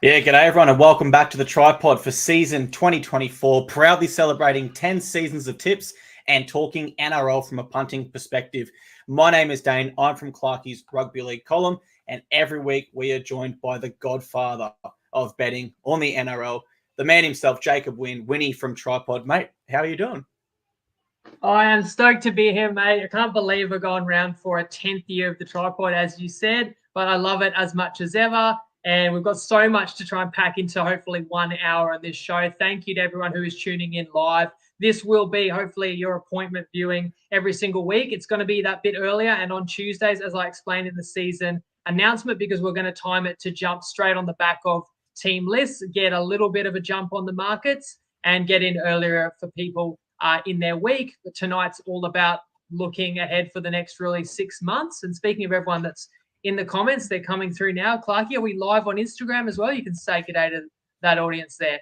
Yeah, g'day everyone and welcome back to the TryPod for season 2024, proudly celebrating 10 seasons of tips and talking NRL from a punting perspective. My name is Dane, I'm from Clarkey's Rugby League column, and every week we are joined by the godfather of betting on the NRL, the man himself, Jacob Winny from TryPod. Mate, how are you doing? I am stoked to be here, mate. I can't believe we're going round for a 10th year of the TryPod, as you said, but I love it as much as ever. And we've got so much to try and pack into hopefully 1 hour on this show. Thank you to everyone who is tuning in live. This will be hopefully your appointment viewing every single week. It's going to be that bit earlier and on Tuesdays, as I explained in the season announcement, because we're going to time it to jump straight on the back of team lists, get a little bit of a jump on the markets, and get in earlier for people in their week. But tonight's all about looking ahead for the next really 6 months. And speaking of everyone that's in the comments, they're coming through now. Clarkey, are we live on Instagram as well? You can say good day to that audience there.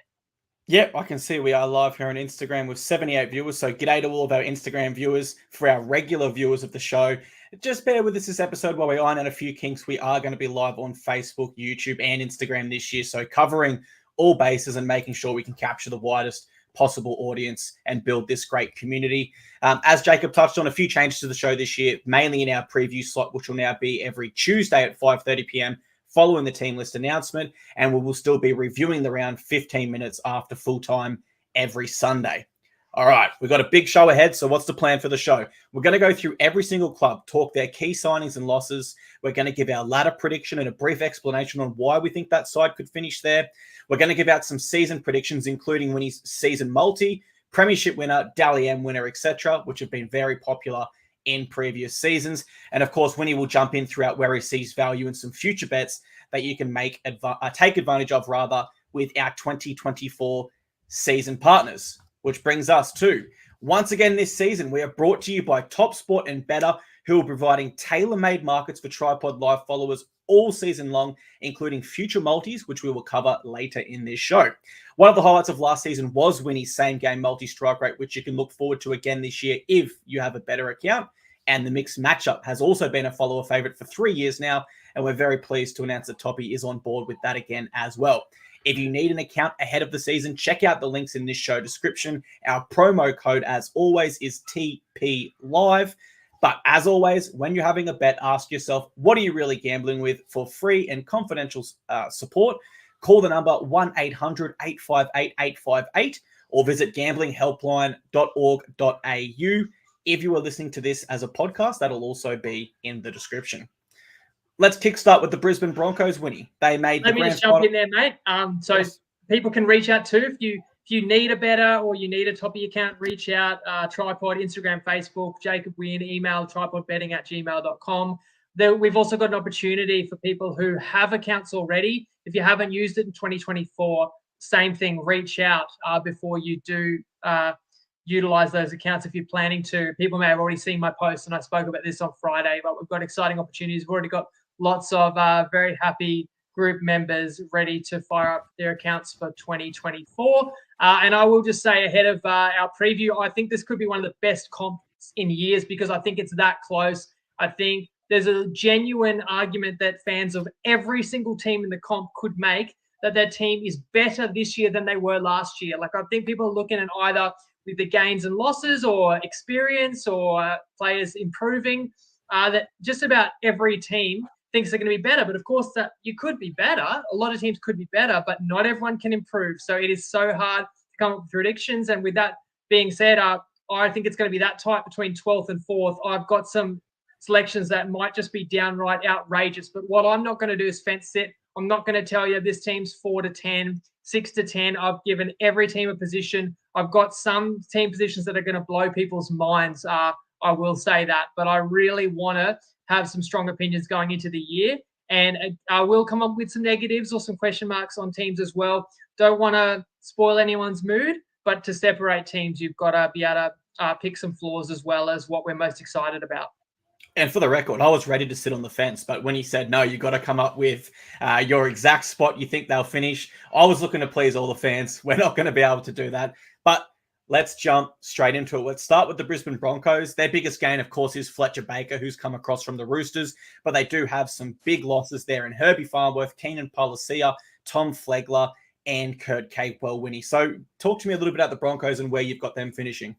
Yep, I can see we are live here on Instagram with 78 viewers. So g'day to all of our Instagram viewers. For our regular viewers of the show, just bear with us this episode while we iron out a few kinks. We are going to be live on Facebook, YouTube, and Instagram this year. So covering all bases and making sure we can capture the widest possible audience and build this great community. As Jacob touched on, a few changes to the show this year, mainly in our preview slot, which will now be every Tuesday at 5:30 p.m. following the team list announcement, and we will still be reviewing the round 15 minutes after full time every Sunday. All right, we've got a big show ahead. So what's the plan for the show? We're going to go through every single club, talk their key signings and losses. We're going to give our ladder prediction and a brief explanation on why we think that side could finish there. We're going to give out some season predictions, including Winnie's season multi, premiership winner, Dally M winner, etc., which have been very popular in previous seasons. And of course, Winnie will jump in throughout where he sees value in some future bets that you can take advantage of with our 2024 season partners. Which brings us to, once again this season, we are brought to you by Top Sport and Better, who are providing tailor-made markets for TryPod Live followers all season long, including future multis, which we will cover later in this show. One of the highlights of last season was Winnie's same-game multi-strike rate, which you can look forward to again this year if you have a better account. And the mixed matchup has also been a follower favorite for 3 years now, and we're very pleased to announce that Toppy is on board with that again as well. If you need an account ahead of the season, check out the links in this show description. Our promo code, as always, is TPLive. But as always, when you're having a bet, ask yourself, what are you really gambling with? For free and confidential support, call the number 1-800-858-858 or visit gamblinghelpline.org.au. If you are listening to this as a podcast, that'll also be in the description. Let's kickstart with the Brisbane Broncos, Winnie. They made Let me just jump in there, mate. Yes. People can reach out too. If you need a better or you need a Toppy account, reach out. TryPod, Instagram, Facebook, Jacob Wynn, email trypodbetting@gmail.com. We've also got an opportunity for people who have accounts already. If you haven't used it in 2024, same thing, reach out before you do utilize those accounts if you're planning to. People may have already seen my post, and I spoke about this on Friday, but we've got exciting opportunities. We've already got lots of very happy group members ready to fire up their accounts for 2024. And I will just say ahead of our preview, I think this could be one of the best comps in years because I think it's that close. I think there's a genuine argument that fans of every single team in the comp could make that their team is better this year than they were last year. Like, I think people are looking at either with the gains and losses or experience or players improving, that just about every team thinks they're going to be better. But of course, that you could be better. A lot of teams could be better, but not everyone can improve. So it is so hard to come up with predictions. And with that being said, I think it's going to be that tight between 12th and 4th. I've got some selections that might just be downright outrageous. But what I'm not going to do is fence sit. I'm not going to tell you this team's 4-10, 6-10. I've given every team a position. I've got some team positions that are going to blow people's minds. I will say that. But I really want to have some strong opinions going into the year. And I will come up with some negatives or some question marks on teams as well. Don't want to spoil anyone's mood, but to separate teams, you've got to be able to pick some flaws as well as what we're most excited about. And for the record, I was ready to sit on the fence, but when he said, no, you've got to come up with your exact spot you think they'll finish, I was looking to please all the fans. We're not going to be able to do that. But let's jump straight into it. Let's start with the Brisbane Broncos. Their biggest gain, of course, is Fletcher Baker, who's come across from the Roosters, but they do have some big losses there in Herbie Farnworth, Keenan Palasia, Tom Flegler, and Kurt Capewell, Winnie. So talk to me a little bit about the Broncos and where you've got them finishing.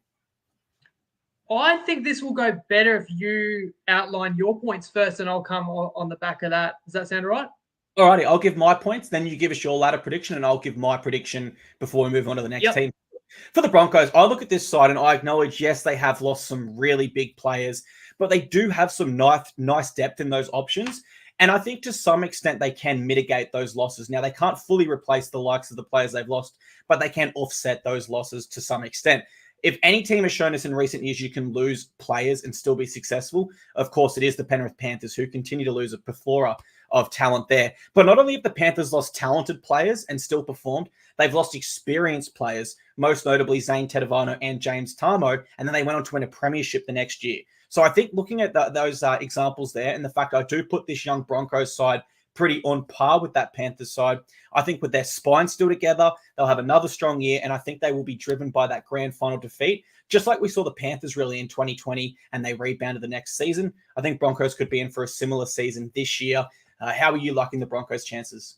I think this will go better if you outline your points first, and I'll come on the back of that. Does that sound right? Alrighty, I'll give my points, then you give us your ladder prediction, and I'll give my prediction before we move on to the next team. For the Broncos, I look at this side and I acknowledge, yes, they have lost some really big players, but they do have some nice depth in those options. And I think to some extent they can mitigate those losses. Now, they can't fully replace the likes of the players they've lost, but they can offset those losses to some extent. If any team has shown us in recent years you can lose players and still be successful, of course, it is the Penrith Panthers, who continue to lose a plethora of talent there. But not only have the Panthers lost talented players and still performed, they've lost experienced players, most notably Zane Tedovano and James Tarmo, and then they went on to win a premiership the next year. So I think looking at those examples there, and the fact I do put this young Broncos side pretty on par with that Panthers side, I think with their spine still together, they'll have another strong year, and I think they will be driven by that grand final defeat, just like we saw the Panthers really in 2020, and they rebounded the next season. I think Broncos could be in for a similar season this year. How are you liking the Broncos' chances?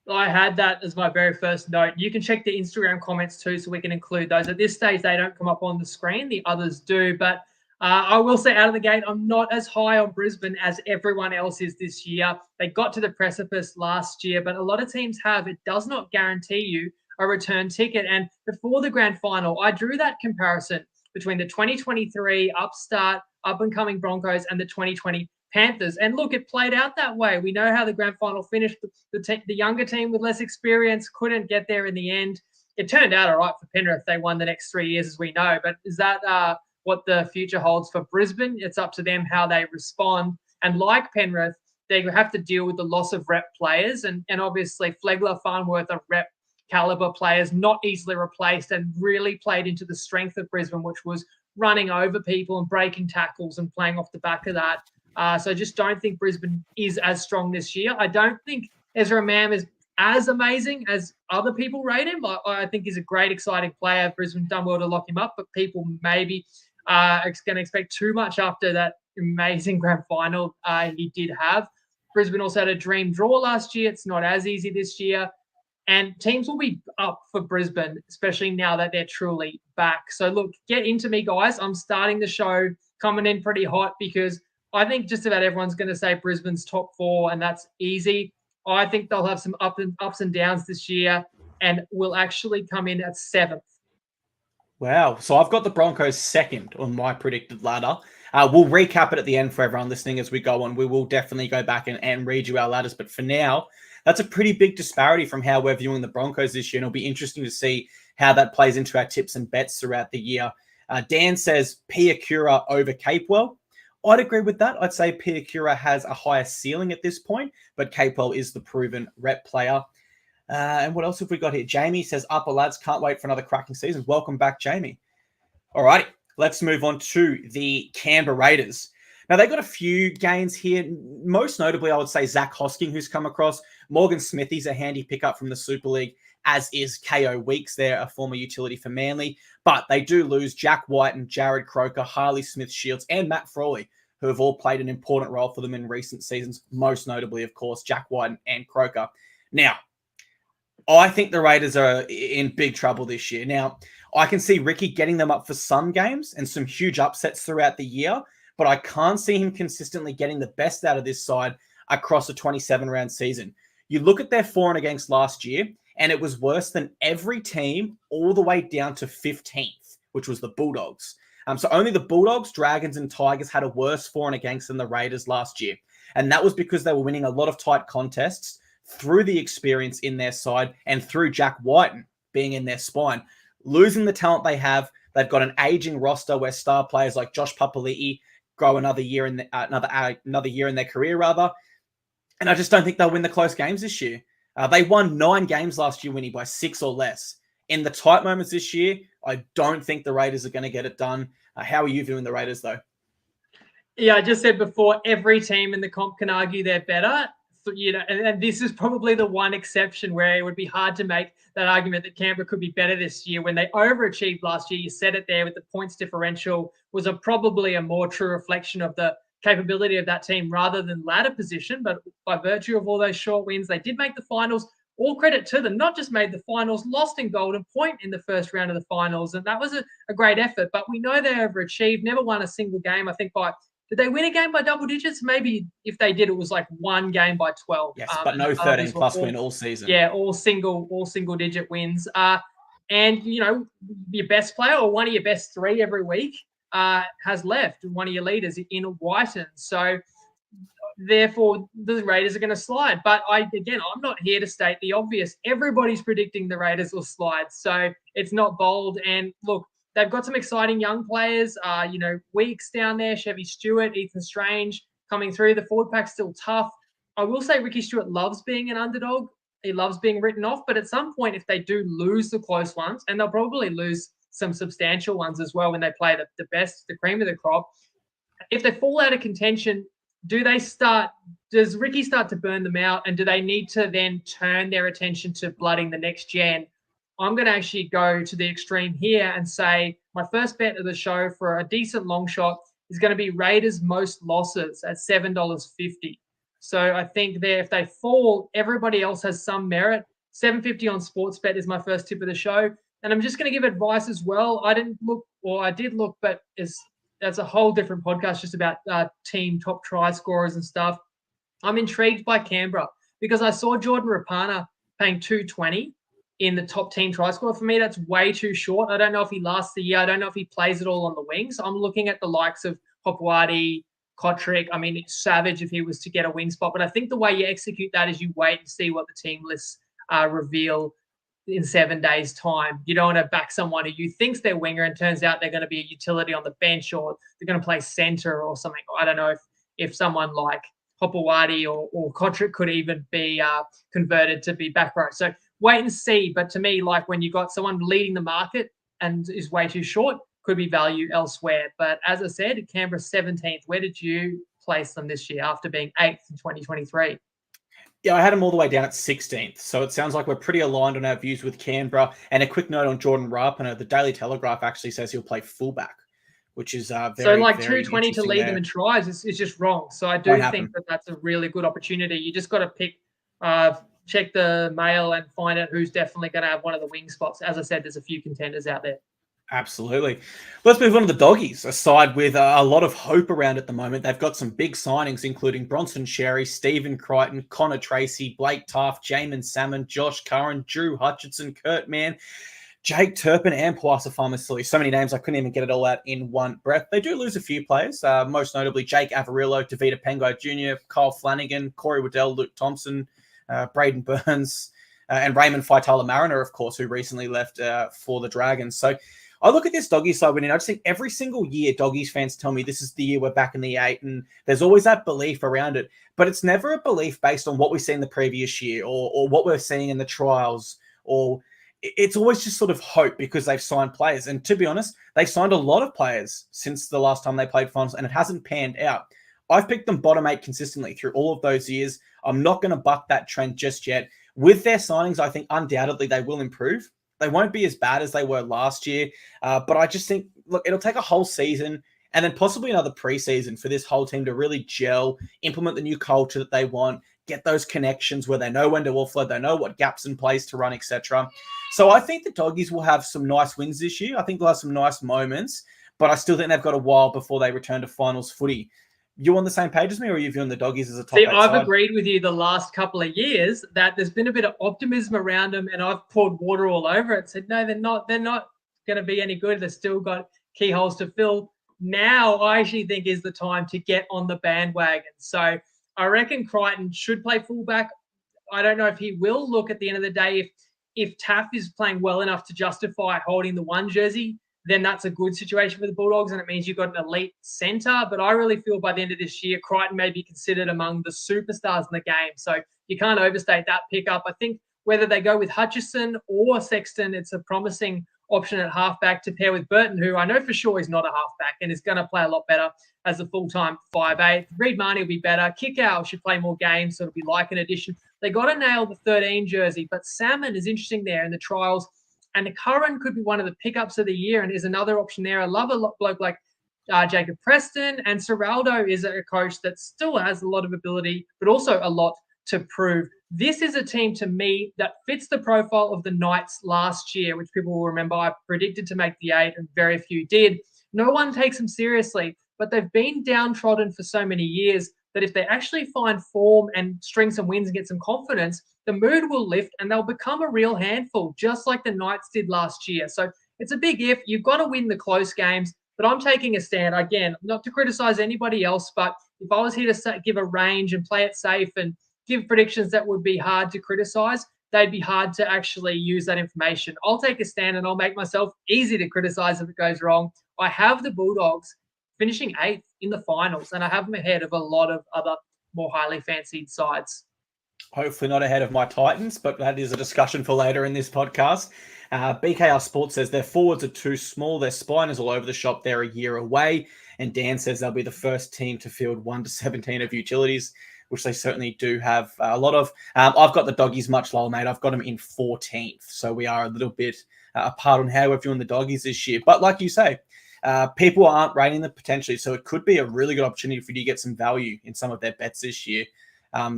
I had that as my very first note. You can check the Instagram comments too, so we can include those. At this stage, they don't come up on the screen. The others do. But I will say out of the gate, I'm not as high on Brisbane as everyone else is this year. They got to the precipice last year, but a lot of teams have. It does not guarantee you a return ticket. And before the grand final, I drew that comparison between the 2023 upstart, up-and-coming Broncos and the 2020 Panthers. And look, it played out that way. We know how the grand final finished. The younger team with less experience couldn't get there in the end. It turned out all right for Penrith. They won the next 3 years, as we know. But is that what the future holds for Brisbane? It's up to them how they respond. And like Penrith, they have to deal with the loss of rep players. And obviously, Flegler, Farnworth are rep caliber players, not easily replaced, and really played into the strength of Brisbane, which was running over people and breaking tackles and playing off the back of that. So I just don't think Brisbane is as strong this year. I don't think Ezra Mam is as amazing as other people rate him. I think he's a great, exciting player. Brisbane done well to lock him up, but people maybe are going to expect too much after that amazing grand final he did have. Brisbane also had a dream draw last year. It's not as easy this year. And teams will be up for Brisbane, especially now that they're truly back. So, look, get into me, guys. I'm starting the show coming in pretty hot because I think just about everyone's going to say Brisbane's top 4, and that's easy. I think they'll have some ups and downs this year and will actually come in at 7th. Wow. So I've got the Broncos 2nd on my predicted ladder. We'll recap it at the end for everyone listening as we go on. We will definitely go back and read you our ladders. But for now, that's a pretty big disparity from how we're viewing the Broncos this year. And it'll be interesting to see how that plays into our tips and bets throughout the year. Dan says Piakura over Capewell. I'd agree with that. I'd say Piakura has a higher ceiling at this point, but Capewell is the proven rep player. And what else have we got here? Jamie says, upper lads, can't wait for another cracking season. Welcome back, Jamie. All righty, let's move on to the Canberra Raiders. Now, they got a few gains here. Most notably, I would say Zach Hosking, who's come across. Morgan Smithy's a handy pickup from the Super League, as is KO Weeks there, a former utility for Manly. But they do lose Jack White and Jared Croker, Harley Smith-Shields, and Matt Frawley, who have all played an important role for them in recent seasons, most notably, of course, Jack White and Croker. Now, I think the Raiders are in big trouble this year. Now, I can see Ricky getting them up for some games and some huge upsets throughout the year, but I can't see him consistently getting the best out of this side across a 27-round season. You look at their for and against last year, and it was worse than every team all the way down to 15th, which was the Bulldogs. So only the Bulldogs, Dragons, and Tigers had a worse for and against than the Raiders last year. And that was because they were winning a lot of tight contests through the experience in their side and through Jack Whiten being in their spine. Losing the talent they have, they've got an aging roster where star players like Josh Papali'i grow another year in their career, rather. And I just don't think they'll win the close games this year. They won 9 games last year, Winnie, by 6 or less. In the tight moments this year, I don't think the Raiders are going to get it done. How are you viewing the Raiders, though? Yeah, I just said before, every team in the comp can argue they're better. You know, and this is probably the one exception where it would be hard to make that argument that Canberra could be better this year when they overachieved last year. You said it there with the points differential was probably a more true reflection of the capability of that team rather than ladder position. But by virtue of all those short wins, they did make the finals all credit to them. Not just made the finals, lost in Golden Point in the first round of the finals, and that was a great effort. But we know they overachieved, never won a single game. I think did they win a game by double digits? Maybe if they did, it was like one game by 12. Yes, but no 13+ win all season. Yeah, all single digit wins. And your best player or one of your best three every week has left, one of your leaders in Whiten. So therefore, the Raiders are going to slide. But I'm not here to state the obvious. Everybody's predicting the Raiders will slide, so it's not bold. And look, they've got some exciting young players. Weeks down there, Chevy Stewart, Ethan Strange coming through. The forward pack's still tough. I will say Ricky Stewart loves being an underdog. He loves being written off. But at some point, if they do lose the close ones, and they'll probably lose some substantial ones as well when they play the best, the cream of the crop, if they fall out of contention, does Ricky start to burn them out, and do they need to then turn their attention to blooding the next gen? I'm going to actually go to the extreme here and say my first bet of the show for a decent long shot is going to be Raiders most losses at $7.50. So I think if they fall, everybody else has some merit. $7.50 on Sportsbet is my first tip of the show. And I'm just going to give advice as well. I did look, but that's a whole different podcast just about team top try scorers and stuff. I'm intrigued by Canberra because I saw Jordan Rapana paying $2.20 in the top team try scorer. For me, that's way too short. I don't know if he lasts the year. I don't know if he plays it all on the wings. I'm looking at the likes of Hopewadi, Kotrick. I mean, it's savage if he was to get a wing spot. But I think the way you execute that is you wait and see what the team lists reveal in 7 days' time. You don't want to back someone who you think's their winger and turns out they're going to be a utility on the bench, or they're going to play center or something. I don't know if someone like Hopewadi or Kotrick could even be converted to be back row. So wait and see. But to me, like when you got someone leading the market and is way too short, could be value elsewhere. But as I said, Canberra 17th. Where did you place them this year after being 8th in 2023? Yeah, I had them all the way down at 16th. So it sounds like we're pretty aligned on our views with Canberra. And a quick note on Jordan Rapana. The Daily Telegraph actually says he'll play fullback, which is very, so like very 220 to lead them in tries is just wrong. So I do think that's a really good opportunity. You just got to check the mail and find out who's definitely going to have one of the wing spots. As I said, there's a few contenders out there. Absolutely. Let's move on to the Doggies, a side with a lot of hope around at the moment. They've got some big signings, including Bronson Xerri, Stephen Crichton, Connor Tracy, Blake Taft, Jamin Salmon, Josh Curran, Drew Hutchinson, Kurt Mann, Jake Turpin, and Puasa Famasili. So many names, I couldn't even get it all out in one breath. They do lose a few players, most notably Jake Avarillo, Davida Pengai Jr., Kyle Flanagan, Corey Waddell, Luke Thompson, Braden Burns, and Raymond Faitala Mariner, of course, who recently left for the Dragons. So I look at this Doggies side, and I just think every single year Doggies fans tell me this is the year we're back in the 8, and there's always that belief around it. But it's never a belief based on what we've seen the previous year or what we're seeing in the trials, or it's always just sort of hope because they've signed players. And to be honest, they've signed a lot of players since the last time they played finals, and it hasn't panned out. I've picked them bottom 8 consistently through all of those years. I'm not going to buck that trend just yet. With their signings, I think undoubtedly they will improve. They won't be as bad as they were last year. But I just think, look, it'll take a whole season and then possibly another preseason for this whole team to really gel, implement the new culture that they want, get those connections where they know when to offload, they know what gaps in place to run, etc. So I think the Doggies will have some nice wins this year. I think they'll have some nice moments, but I still think they've got a while before they return to finals footy. You on the same page as me, or are you viewing the Doggies as a top 8 I've side? agreed with you the last couple of years that there's been a bit of optimism around them, and I've poured water all over it. Said, no, they're not going to be any good. They've still got key holes to fill. Now, I actually think is the time to get on the bandwagon. So I reckon Crichton should play fullback. I don't know if he will. Look, at the end of the day, if Taff is playing well enough to justify holding the 1 jersey, then that's a good situation for the Bulldogs, and it means you've got an elite centre. But I really feel by the end of this year, Crichton may be considered among the superstars in the game. So you can't overstate that pickup. I think whether they go with Hutchison or Sexton, it's a promising option at halfback to pair with Burton, who I know for sure is not a halfback and is going to play a lot better as a full-time 5'8". Reid Marnie will be better. Kickout should play more games, so it'll be like an addition. They got to nail the 13 jersey, but Salmon is interesting there in the trials. And the Curran could be one of the pickups of the year and is another option there. I love a bloke like Jacob Preston, and Serraldo is a coach that still has a lot of ability, but also a lot to prove. This is a team to me that fits the profile of the Knights last year, which people will remember I predicted to make the 8 and very few did. No one takes them seriously, but they've been downtrodden for so many years that if they actually find form and string some wins and get some confidence, the mood will lift and they'll become a real handful, just like the Knights did last year. So it's a big if. You've got to win the close games, but I'm taking a stand. Again, not to criticize anybody else, but if I was here to give a range and play it safe and give predictions that would be hard to criticize, they'd be hard to actually use that information. I'll take a stand and I'll make myself easy to criticize if it goes wrong. I have the Bulldogs finishing 8th in the finals, and I have them ahead of a lot of other more highly fancied sides. Hopefully not ahead of my Titans, but that is a discussion for later in this podcast. BKR Sports says their forwards are too small. Their spine is all over the shop. They're a year away. And Dan says they'll be the first team to field 1 to 17 of utilities, which they certainly do have a lot of. I've got the Doggies much lower, mate. I've got them in 14th. So we are a little bit apart on how we're viewing the Doggies this year. But like you say, people aren't rating them potentially. So it could be a really good opportunity for you to get some value in some of their bets this year.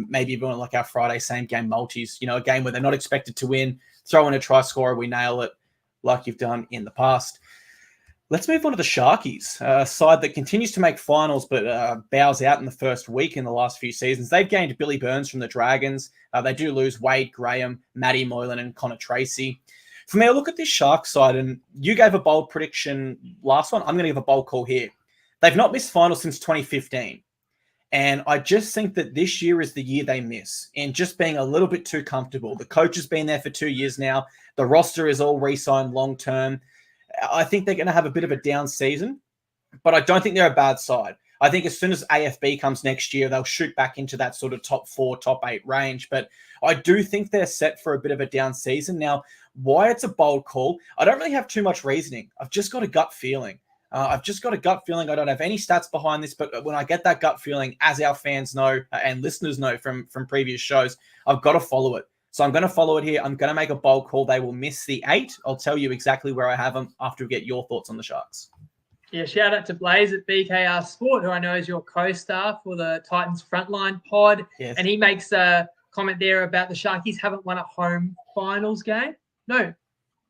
Maybe even like our Friday same game multis, a game where they're not expected to win, throw in a try scorer, we nail it like you've done in the past. Let's move on to the Sharkies, a side that continues to make finals but bows out in the first week in the last few seasons. They've gained Billy Burns from the Dragons. They do lose Wade Graham, Matty Moylan and Connor Tracy. For me, I look at this Sharks side, and you gave a bold prediction last one. I'm going to give a bold call here. They've not missed finals since 2015. And I just think that this year is the year they miss and just being a little bit too comfortable. The coach has been there for 2 years now. The roster is all re-signed long-term. I think they're going to have a bit of a down season, but I don't think they're a bad side. I think as soon as AFB comes next year, they'll shoot back into that sort of top 4, top 8 range. But I do think they're set for a bit of a down season. Now, why it's a bold call, I don't really have too much reasoning. I've just got a gut feeling. I don't have any stats behind this, but when I get that gut feeling, as our fans know and listeners know from previous shows, I've got to follow it. So I'm going to follow it here. I'm going to make a bold call. They will miss the 8. I'll tell you exactly where I have them after we get your thoughts on the Sharks. Yeah, shout out to Blaze at BKR Sport, who I know is your co-star for the Titans Frontline pod. Yes. And he makes a comment there about the Sharkies haven't won a home finals game. No,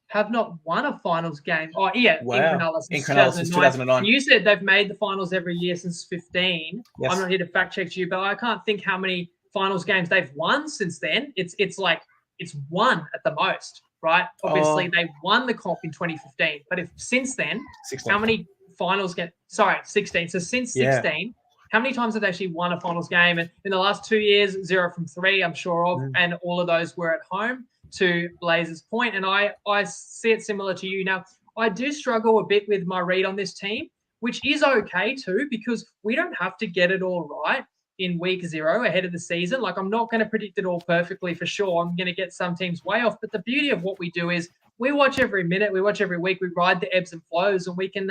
have not won a finals game. Oh, yeah, wow. in Cronulla since 2009. You said they've made the finals every year since 15. Yes. I'm not here to fact check you, but I can't think how many finals games they've won since then. It's like it's one at the most, right? Obviously, they won the comp in 2015, but if since then, 16. How many finals get? Sorry, 16. So since 16, how many times have they actually won a finals game? And in the last 2 years, 0 from 3, I'm sure of, and all of those were at home. To Blaze's point, and I see it similar to you. Now, I do struggle a bit with my read on this team, which is okay too, because we don't have to get it all right in week 0 ahead of the season. Like, I'm not going to predict it all perfectly for sure. I'm going to get some teams way off, but the beauty of what we do is we watch every minute, we watch every week, we ride the ebbs and flows, and we can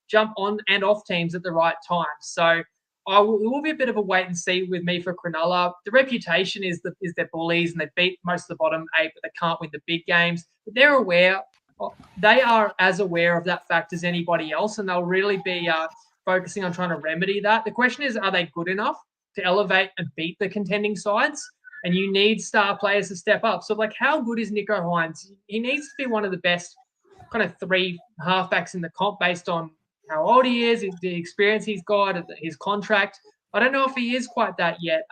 jump on and off teams at the right time. So it will be a bit of a wait and see with me for Cronulla. The reputation is their bullies, and they beat most of the bottom 8, but they can't win the big games. But they're aware. They are as aware of that fact as anybody else, and they'll really be focusing on trying to remedy that. The question is, are they good enough to elevate and beat the contending sides? And you need star players to step up. So, like, how good is Nico Hines? He needs to be one of the best kind of 3 halfbacks in the comp based on how old he is, the experience he's got, his contract. I don't know if he is quite that yet.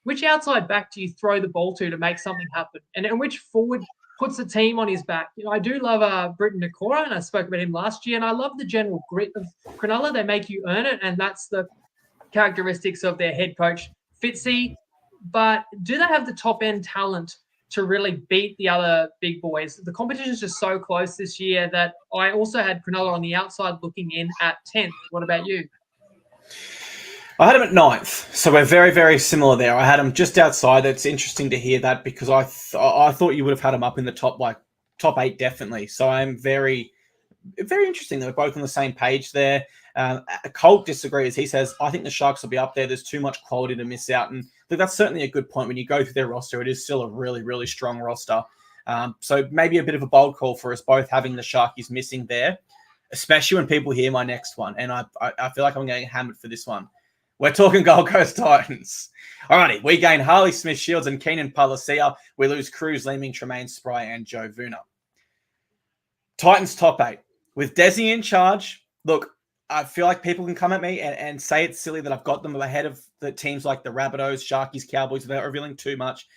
Which outside back do you throw the ball to make something happen? And which forward puts the team on his back? I do love Britton Nakora, and I spoke about him last year, and I love the general grit of Cronulla. They make you earn it, and that's the characteristics of their head coach, Fitzy. But do they have the top-end talent to really beat the other big boys? The competition is just so close this year that I also had Cronulla on the outside looking in at 10th. What about you? I had him at 9th, so we're very, very similar there. I had him just outside. It's interesting to hear that because I thought you would have had him up in the top 8 definitely. So I'm very, very interesting that we're both on the same page there. Colt disagrees. He says, I think the Sharks will be up there. There's too much quality to miss out. And that's certainly a good point. When you go through their roster, it is still a really, really strong roster. So maybe a bit of a bold call for us both having the Sharkies missing there, especially when people hear my next one. And I feel like I'm going to get hammered for this one. We're talking Gold Coast Titans. Alrighty, we gain Harley Smith Shields and Keenan Palacia. We lose Cruz, Leeming, Tremaine Spry, and Joe Vuna. Titans top 8. With Desi in charge, look, I feel like people can come at me and say it's silly that I've got them ahead of the teams like the Rabbitohs, Sharkies, Cowboys without revealing too much.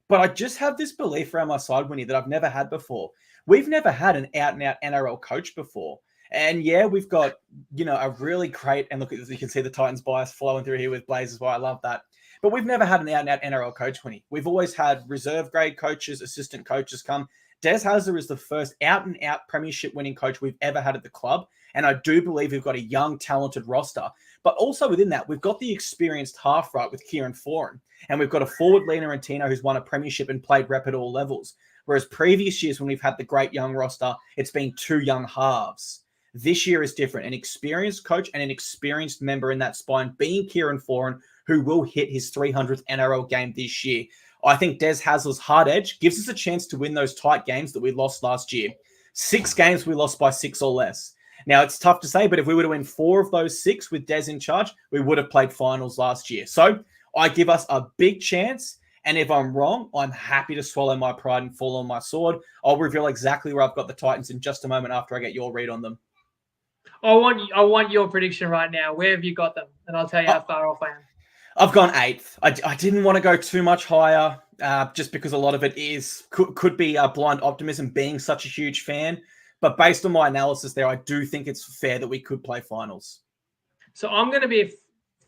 But I just have this belief around my side, Winnie, that I've never had before. We've never had an out-and-out NRL coach before. And yeah, we've got, a really great, and look, as you can see the Titans bias flowing through here with Blaze as well. I love that. But we've never had an out-and-out NRL coach, Winnie. We've always had reserve grade coaches, assistant coaches come. Des Hasler is the first out-and-out premiership winning coach we've ever had at the club. And I do believe we've got a young, talented roster. But also within that, we've got the experienced half right with Kieran Foran. And we've got a forward leaner in Tino who's won a premiership and played rep at all levels. Whereas previous years when we've had the great young roster, it's been two young halves. This year is different. An experienced coach and an experienced member in that spine being Kieran Foran, who will hit his 300th NRL game this year. I think Des Hasler's hard edge gives us a chance to win those tight games that we lost last year. 6 games we lost by 6 or less. Now, it's tough to say, but if we were to win 4 of those 6 with Des in charge, we would have played finals last year. So I give us a big chance. And if I'm wrong, I'm happy to swallow my pride and fall on my sword. I'll reveal exactly where I've got the Titans in just a moment after I get your read on them. I want your prediction right now. Where have you got them? And I'll tell you how far off I am. I've gone 8th. I didn't want to go too much higher just because a lot of it could be blind optimism being such a huge fan. But based on my analysis there, I do think it's fair that we could play finals. So I'm going to be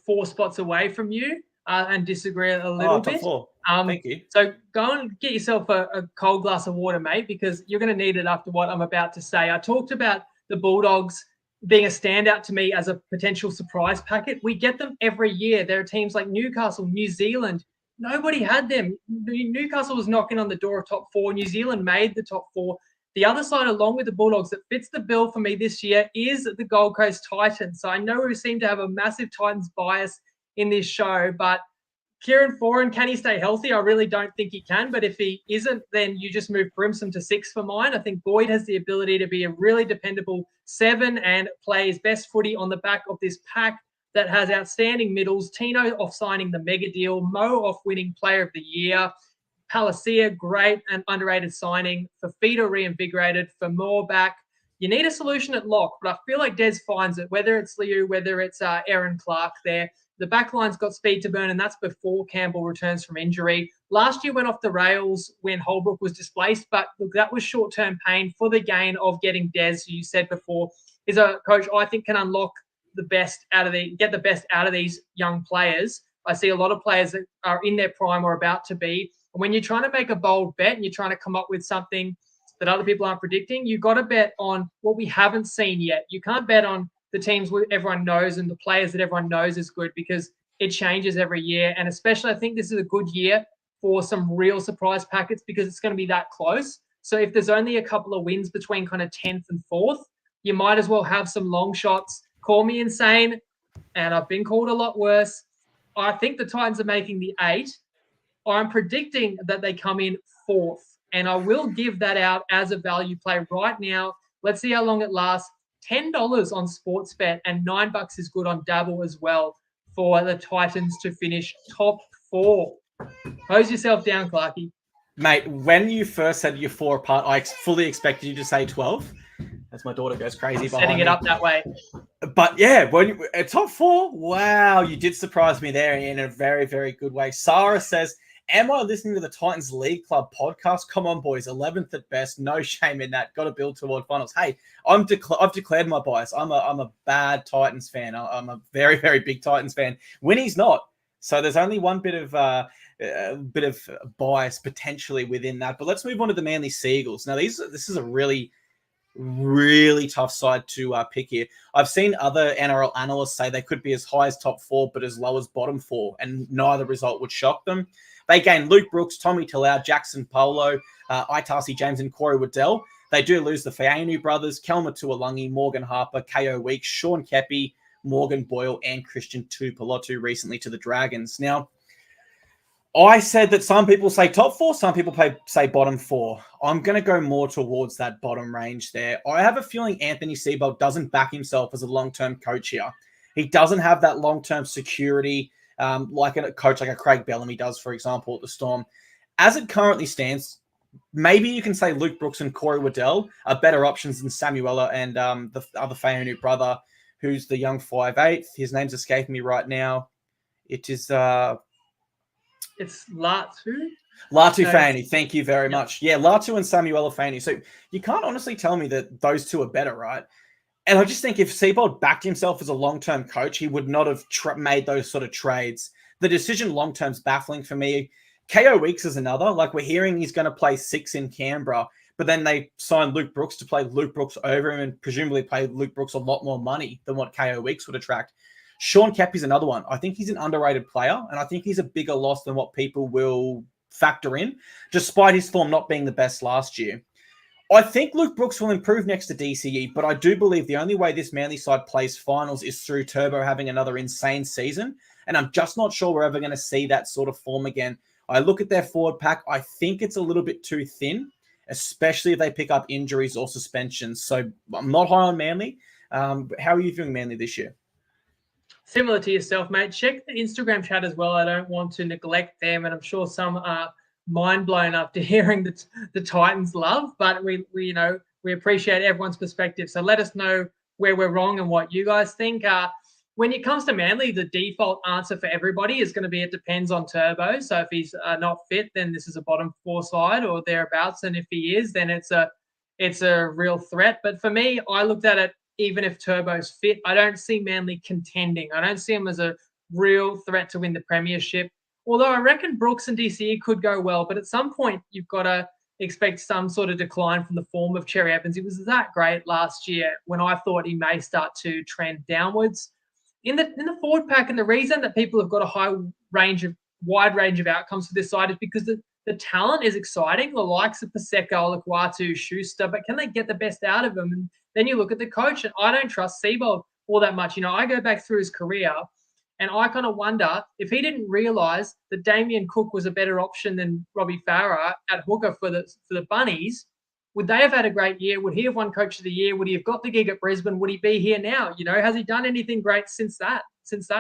4 spots away from you and disagree a little bit. 4. Thank you. So go and get yourself a cold glass of water, mate, because you're going to need it after what I'm about to say. I talked about the Bulldogs being a standout to me as a potential surprise packet. We get them every year. There are teams like Newcastle, New Zealand. Nobody had them. Newcastle was knocking on the door of top 4. New Zealand made the top 4. The other side, along with the Bulldogs, that fits the bill for me this year is the Gold Coast Titans. So I know we seem to have a massive Titans bias in this show, but Kieran Foran, can he stay healthy? I really don't think he can, but if he isn't, then you just move Brimson to 6 for mine. I think Boyd has the ability to be a really dependable 7 and play his best footy on the back of this pack that has outstanding middles. Tino off signing the mega deal, Mo off winning player of the year, Palacia, great and underrated signing, Fafita reinvigorated, for more back. You need a solution at lock, but I feel like Des finds it, whether it's Liu, whether it's Aaron Clark there. The back line's got speed to burn, and that's before Campbell returns from injury. Last year went off the rails when Holbrook was displaced, but look, that was short-term pain for the gain of getting Des, who you said before, is a coach I think can unlock the best get the best out of these young players. I see a lot of players that are in their prime or about to be. And when you're trying to make a bold bet and you're trying to come up with something that other people aren't predicting, you've got to bet on what we haven't seen yet. You can't bet on the teams everyone knows and the players that everyone knows is good, because it changes every year. And especially, I think this is a good year for some real surprise packets because it's going to be that close. So if there's only a couple of wins between kind of 10th and 4th, you might as well have some long shots. Call me insane, and I've been called a lot worse. I think the Titans are making the 8. I'm predicting that they come in 4th, and I will give that out as a value play right now. Let's see how long it lasts. $10 on Sportsbet and $9 is good on Dabble as well for the Titans to finish top 4. Hose yourself down, Clarkey. Mate, when you first said you're 4 apart, I fully expected you to say 12. As my daughter goes crazy behind setting it up that way. But yeah, when top 4, wow, you did surprise me there in a very, very good way. Sarah says, am I listening to the Titans League Club podcast? Come on, boys. 11th at best. No shame in that. Got to build toward finals. Hey, I've declared my bias. I'm a bad Titans fan. I'm a very, very big Titans fan. Winnie's not. So there's only one bit of bias potentially within that. But let's move on to the Manly Seagulls. Now, this is a really, really tough side to pick here. I've seen other NRL analysts say they could be as high as top 4, but as low as bottom 4, and neither result would shock them. They gain Luke Brooks, Tommy Talau, Jackson Polo, Itasi James, and Corey Waddell. They do lose the Fainu brothers, Kelma Tuolungi, Morgan Harper, KO Weeks, Sean Kepi, Morgan Boyle, and Christian Tuipulotu recently to the Dragons. Now, I said that some people say top 4, some people say bottom 4. I'm going to go more towards that bottom range there. I have a feeling Anthony Seibold doesn't back himself as a long-term coach here. He doesn't have that long-term security like a coach like a Craig Bellamy does, for example, at the Storm. As it currently stands, maybe you can say Luke Brooks and Corey Waddell are better options than Samuela and the other Fainu brother, who's the young 5'8". His name's escaping me right now. It is it's Latu. Latu Fainu. Thank you very much. Yeah, Latu and Samuela Fainu. So you can't honestly tell me that those two are better, right? And I just think if Seabold backed himself as a long-term coach, he would not have made those sort of trades. The decision long-term is baffling for me. KO Weeks is another. Like, we're hearing he's going to play 6 in Canberra, but then they signed Luke Brooks to play Luke Brooks over him and presumably pay Luke Brooks a lot more money than what KO Weeks would attract. Sean Keppie's another one. I think he's an underrated player, and I think he's a bigger loss than what people will factor in, despite his form not being the best last year. I think Luke Brooks will improve next to DCE, but I do believe the only way this Manly side plays finals is through Turbo having another insane season, and I'm just not sure we're ever going to see that sort of form again. I look at their forward pack, I think it's a little bit too thin, especially if they pick up injuries or suspensions. So I'm not high on Manly. How are you viewing Manly this year? Similar to yourself, mate. Check the Instagram chat as well. I don't want to neglect them, and I'm sure some are mind blown after hearing the Titans love, but we appreciate everyone's perspective. So let us know where we're wrong and what you guys think. When it comes to Manly, the default answer for everybody is going to be it depends on Turbo. So if he's not fit, then this is a bottom 4 side or thereabouts, and if he is, then it's a real threat. But for me, I looked at it. Even if Turbo's fit, I don't see Manly contending. I don't see him as a real threat to win the premiership. Although I reckon Brooks and DCE could go well, but at some point you've got to expect some sort of decline from the form of Cherry Evans. He was that great last year when I thought he may start to trend downwards. In the forward pack, and the reason that people have got a wide range of outcomes for this side is because the talent is exciting, the likes of Paseko, Lakwatu, Schuster, but can they get the best out of them? And then you look at the coach, and I don't trust Seabold all that much. I go back through his career, and I kind of wonder if he didn't realise that Damien Cook was a better option than Robbie Farah at hooker for the Bunnies. Would they have had a great year? Would he have won Coach of the Year? Would he have got the gig at Brisbane? Would he be here now? Has he done anything great since that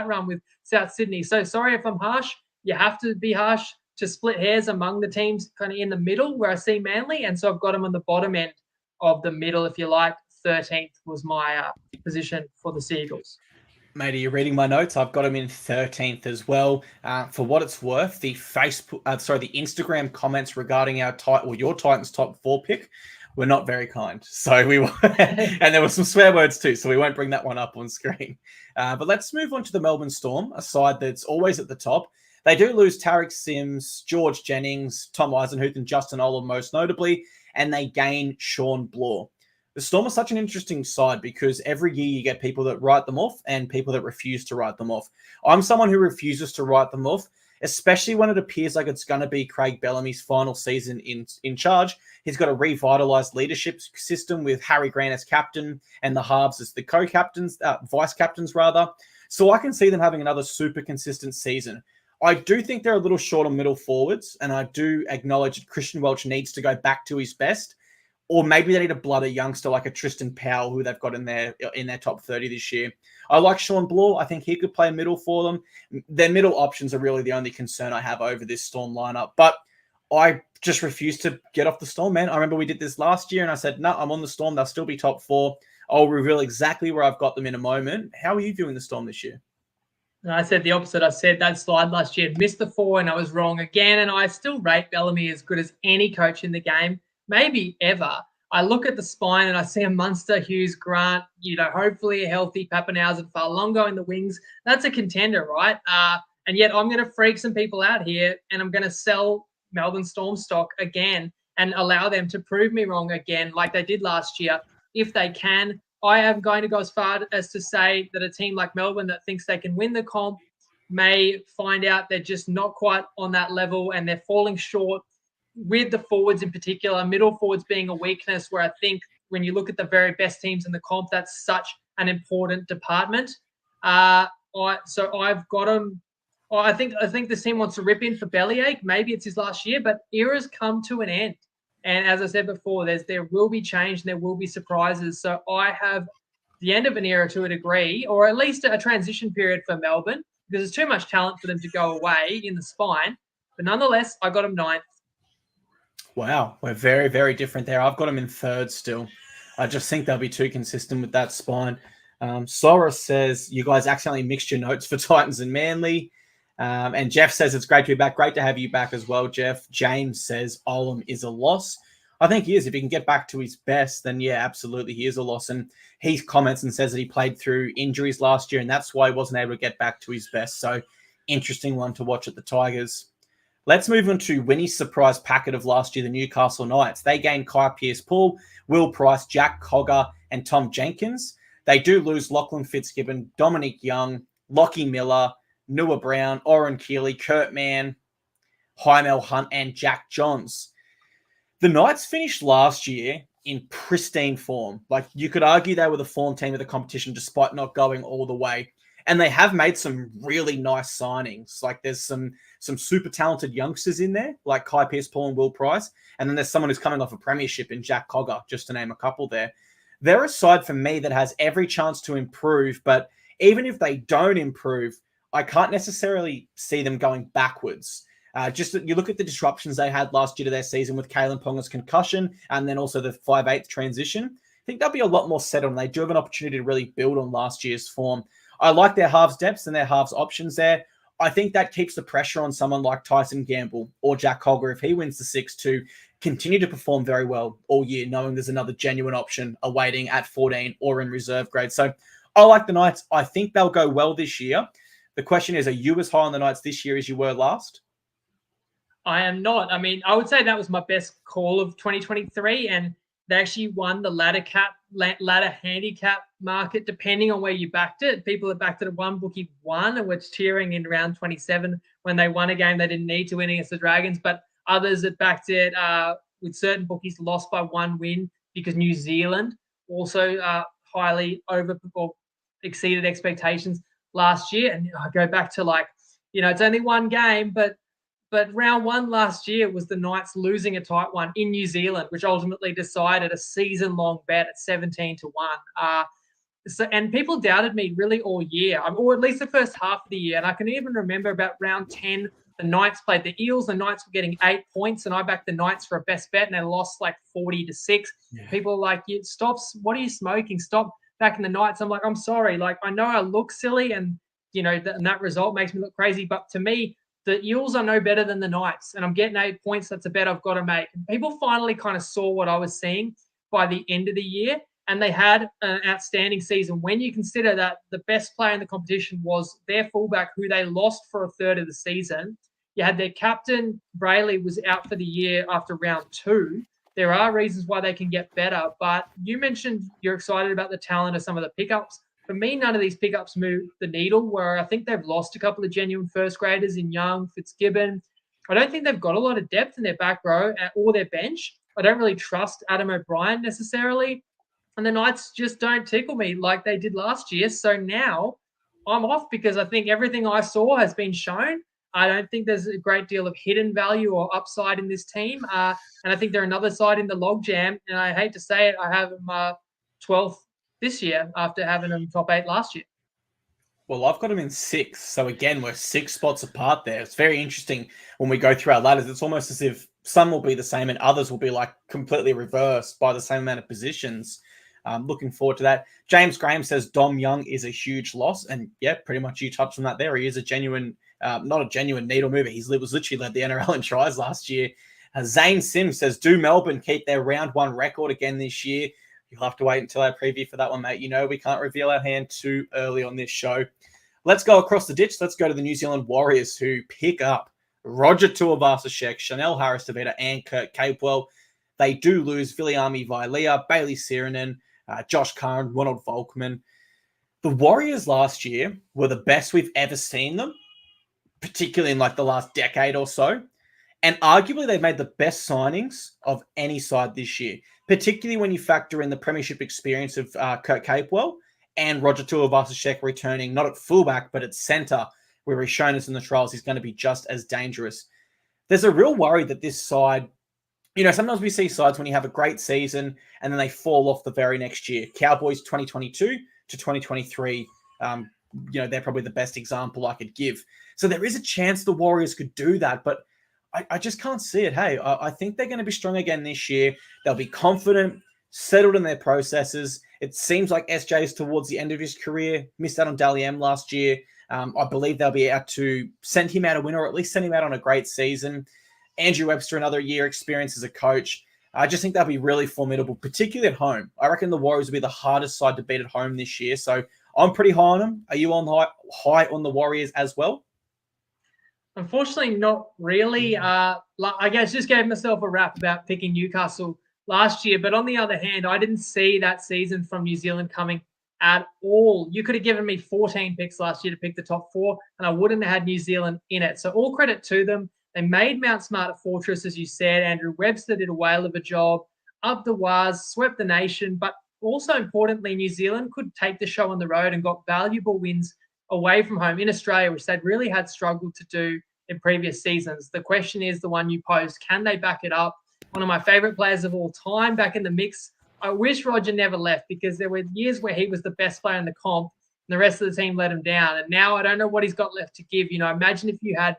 run with South Sydney? So sorry if I'm harsh. You have to be harsh to split hairs among the teams kind of in the middle where I see Manly. And so I've got him on the bottom end of the middle, if you like. 13th was my position for the Seagulls. Mate, are you reading my notes? I've got him in 13th as well. For what it's worth, the Instagram comments regarding your Titans top 4 pick were not very kind. So we were, and there were some swear words too. So we won't bring that one up on screen. But let's move on to the Melbourne Storm, a side that's always at the top. They do lose Tarek Sims, George Jennings, Tom Eisenhuth, and Justin Olam most notably, and they gain Sean Bloor. The Storm are such an interesting side because every year you get people that write them off and people that refuse to write them off. I'm someone who refuses to write them off, especially when it appears like it's going to be Craig Bellamy's final season in charge. He's got a revitalized leadership system with Harry Grant as captain and the halves as the co-captains, vice captains rather. So I can see them having another super consistent season. I do think they're a little short on middle forwards, and I do acknowledge that Christian Welch needs to go back to his best. Or maybe they need to blood a youngster like a Tristan Powell, who they've got in their top 30 this year. I like Sean Bloor. I think he could play middle for them. Their middle options are really the only concern I have over this Storm lineup. But I just refuse to get off the Storm, man. I remember we did this last year, and I said, no, I'm on the Storm. They'll still be top 4. I'll reveal exactly where I've got them in a moment. How are you viewing the Storm this year? I said the opposite. I said that slide last year, missed the 4, and I was wrong again. And I still rate Bellamy as good as any coach in the game, maybe ever. I look at the spine and I see a Munster, Hughes, Grant, hopefully a healthy Pappenhausen, Farlongo in the wings. That's a contender, right? And yet I'm going to freak some people out here, and I'm going to sell Melbourne Storm stock again and allow them to prove me wrong again like they did last year. If they can, I am going to go as far as to say that a team like Melbourne that thinks they can win the comp may find out they're just not quite on that level and they're falling short with the forwards in particular, middle forwards being a weakness, where I think when you look at the very best teams in the comp, that's such an important department. So I've got him. I think this team wants to rip in for bellyache. Maybe it's his last year, but eras come to an end. And as I said before, there will be change and there will be surprises. So I have the end of an era to a degree, or at least a transition period for Melbourne, because there's too much talent for them to go away in the spine. But nonetheless, I got them 9th. Wow, we're very, very different there. I've got them in 3rd still. I just think they'll be too consistent with that spine. Sora says, you guys accidentally mixed your notes for Titans and Manly. And Jeff says, it's great to be back. Great to have you back as well, Jeff. James says, Olam is a loss. I think he is. If he can get back to his best, then yeah, absolutely, he is a loss. And he comments and says that he played through injuries last year, and that's why he wasn't able to get back to his best. So interesting one to watch at the Tigers. Let's move on to Winnie's surprise packet of last year, the Newcastle Knights. They gained Kai Pearce-Paul, Will Price, Jack Cogger, and Tom Jenkins. They do lose Lachlan Fitzgibbon, Dominic Young, Lockie Miller, Noah Brown, Oren Keeley, Kurt Mann, Hymel Hunt, and Jack Johns. The Knights finished last year in pristine form. Like, you could argue they were the form team of the competition despite not going all the way. And they have made some really nice signings. Like, there's some super talented youngsters in there, like Kai Pearce-Paul and Will Price. And then there's someone who's coming off a premiership in Jack Cogger, just to name a couple there. They're a side for me that has every chance to improve. But even if they don't improve, I can't necessarily see them going backwards. Just you look at the disruptions they had last year to their season with Kalen Ponga's concussion and then also the 5/8 transition. I think they'll be a lot more settled, and they do have an opportunity to really build on last year's form. I like their halves depths and their halves options there. I think that keeps the pressure on someone like Tyson Gamble or Jack Cogger if he wins the 6 to continue to perform very well all year, knowing there's another genuine option awaiting at 14 or in reserve grade. So I like the Knights. I think they'll go well this year. The question is, are you as high on the Knights this year as you were last? I am not. I mean, I would say that was my best call of 2023, and they actually won the ladder handicap market, depending on where you backed it. People that backed it at one bookie won and were cheering in round 27 when they won a game they didn't need to win against the Dragons. But others that backed it with certain bookies lost by 1 win because New Zealand also highly exceeded expectations last year. And I go back to it's only one game, but round 1 last year was the Knights losing a tight one in New Zealand, which ultimately decided a season-long bet at 17-1. And people doubted me really all year, or at least the first half of the year. And I can even remember about round 10, the Knights played the Eels. The Knights were getting 8 points, and I backed the Knights for a best bet, and they lost 40-6. Yeah. People were like, stop, what are you smoking? Stop backing the Knights. I'm like, I'm sorry. I know I look silly, and, and that result makes me look crazy. But to me, the Eels are no better than the Knights, and I'm getting 8 points. That's a bet I've got to make. And people finally kind of saw what I was seeing by the end of the year, and they had an outstanding season. When you consider that the best player in the competition was their fullback, who they lost for a third of the season. You had their captain, Brayley, was out for the year after round 2. There are reasons why they can get better, but you mentioned you're excited about the talent of some of the pickups. For me, none of these pickups move the needle, where I think they've lost a couple of genuine first graders in Young, Fitzgibbon. I don't think they've got a lot of depth in their back row or their bench. I don't really trust Adam O'Brien necessarily. And the Knights just don't tickle me like they did last year. So now I'm off because I think everything I saw has been shown. I don't think there's a great deal of hidden value or upside in this team. And I think they're another side in the logjam. And I hate to say it, I have them 12th this year after having them top 8 last year. Well, I've got them in 6th. So again, we're 6 spots apart there. It's very interesting when we go through our ladders. It's almost as if some will be the same and others will be completely reversed by the same amount of positions. Looking forward to that. James Graham says Dom Young is a huge loss. And yeah, pretty much you touched on that there. He is a genuine, not a genuine needle mover. He was literally led the NRL in tries last year. Zane Sims says, do Melbourne keep their round 1 record again this year? You'll have to wait until our preview for that one, mate. We can't reveal our hand too early on this show. Let's go across the ditch. Let's go to the New Zealand Warriors, who pick up Roger Tuivasa-Sheck, Chanel Harris-Tavita, and Kurt Capewell. They do lose Viliami Vailea, Bailey Sirinen, Josh Curran, Ronald Volkman. The Warriors last year were the best we've ever seen them, particularly in the last decade or so. And arguably, they've made the best signings of any side this year, particularly when you factor in the premiership experience of Kurt Capewell and Roger Tuivasa-Sheck returning, not at fullback, but at centre, where he's shown us in the trials he's going to be just as dangerous. There's a real worry that this side sometimes we see sides when you have a great season and then they fall off the very next year. Cowboys 2022 to 2023, they're probably the best example I could give. So there is a chance the Warriors could do that, but I just can't see it. Hey, I think they're going to be strong again this year. They'll be confident, settled in their processes. It seems like SJ is towards the end of his career, missed out on Dally M last year. I believe they'll be out to send him out a win, or at least send him out on a great season. Andrew Webster, another year experience as a coach. I just think they'll be really formidable, particularly at home. I reckon the Warriors will be the hardest side to beat at home this year. So I'm pretty high on them. Are you high on the Warriors as well? Unfortunately, not really. I guess just gave myself a rap about picking Newcastle last year. But on the other hand, I didn't see that season from New Zealand coming at all. You could have given me 14 picks last year to pick the top 4, and I wouldn't have had New Zealand in it. So all credit to them. They made Mount Smart a fortress, as you said. Andrew Webster did a whale of a job. Up the Waz, swept the nation. But also importantly, New Zealand could take the show on the road and got valuable wins away from home in Australia, which they'd really had struggled to do in previous seasons. The question is the one you posed. Can they back it up? One of my favorite players of all time back in the mix. I wish Roger never left, because there were years where he was the best player in the comp and the rest of the team let him down. And now I don't know what he's got left to give. Imagine if you had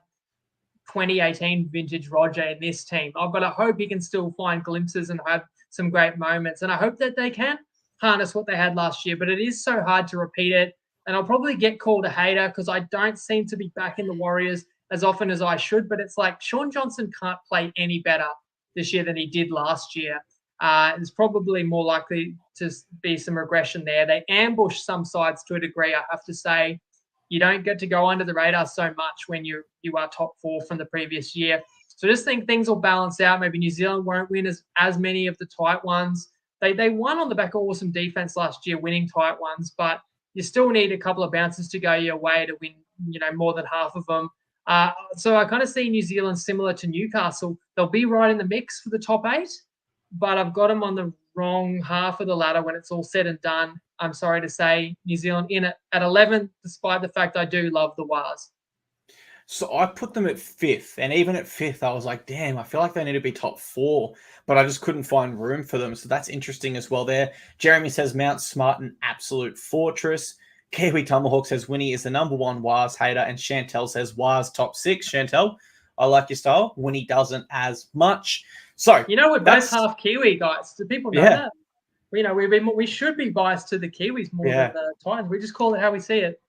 2018 vintage Roger in this team. But I hope he can still find glimpses and have some great moments. And I hope that they can harness what they had last year. But it is so hard to repeat it. And I'll probably get called a hater because I don't seem to be back in the Warriors as often as I should. But it's like Sean Johnson can't play any better this year than he did last year. There's probably more likely to be some regression there. They ambush some sides to a degree, I have to say. You don't get to go under the radar so much when you are top 4 from the previous year. So I just think things will balance out. Maybe New Zealand won't win as many of the tight ones. They won on the back of awesome defense last year, winning tight ones, but you still need a couple of bounces to go your way to win, more than half of them. So I kind of see New Zealand similar to Newcastle. They'll be right in the mix for the top 8, but I've got them on the wrong half of the ladder when it's all said and done. I'm sorry to say, New Zealand in it at 11, despite the fact I do love the Waz. So I put them at 5th, and even at 5th, I was like, damn, I feel like they need to be top 4, but I just couldn't find room for them. So that's interesting as well there. Jeremy says Mount Smart, an absolute fortress. Kiwi Tomahawk says Winnie is the number 1 Waz hater, and Chantel says Waz top 6. Chantel, I like your style. Winnie doesn't as much. So we're both half Kiwi, guys. Do people know that? We should be biased to the Kiwis more than the Titans. We just call it how we see it.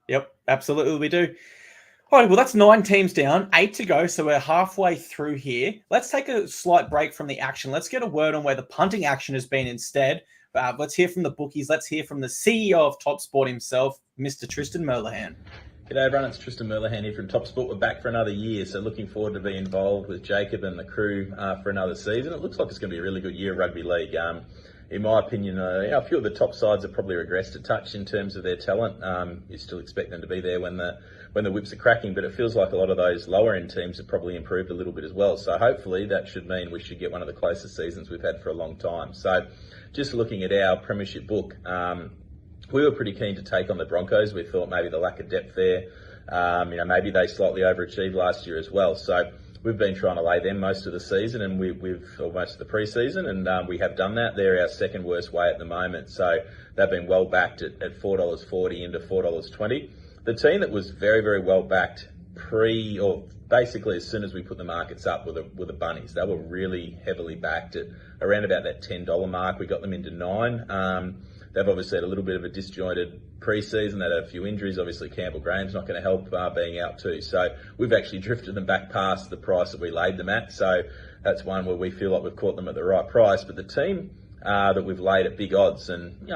Yep, absolutely we do. All right, well, that's 9 teams down, 8 to go, so we're halfway through here. Let's take a slight break from the action. Let's get a word on where the punting action has been instead. Let's hear from the bookies. Let's hear from the CEO of Top Sport himself, Mr. Tristan Merlehan. G'day everyone, it's Tristan Merlehan here from Top Sport. We're back for another year, so looking forward to being involved with Jacob and the crew for another season. It looks like it's going to be a really good year of rugby league. In my opinion, a few of the top sides have probably regressed a touch in terms of their talent. You still expect them to be there when the whips are cracking, but it feels like a lot of those lower end teams have probably improved a little bit as well. So hopefully that should mean we should get one of the closest seasons we've had for a long time. So just looking at our premiership book, we were pretty keen to take on the Broncos. We thought maybe the lack of depth there, maybe they slightly overachieved last year as well. So we've been trying to lay them most of the season, and or most of the pre-season, and we have done that. They're our second worst way at the moment. So they've been well backed at $4.40 into $4.20. The team that was very, very well backed basically as soon as we put the markets up were the Bunnies. They were really heavily backed at around about that $10 mark. We got them into 9. They've obviously had a little bit of a disjointed pre-season. They had a few injuries. Obviously, Campbell Graham's not going to help being out too. So we've actually drifted them back past the price that we laid them at. So that's one where we feel like we've caught them at the right price. But the team that we've laid at big odds, and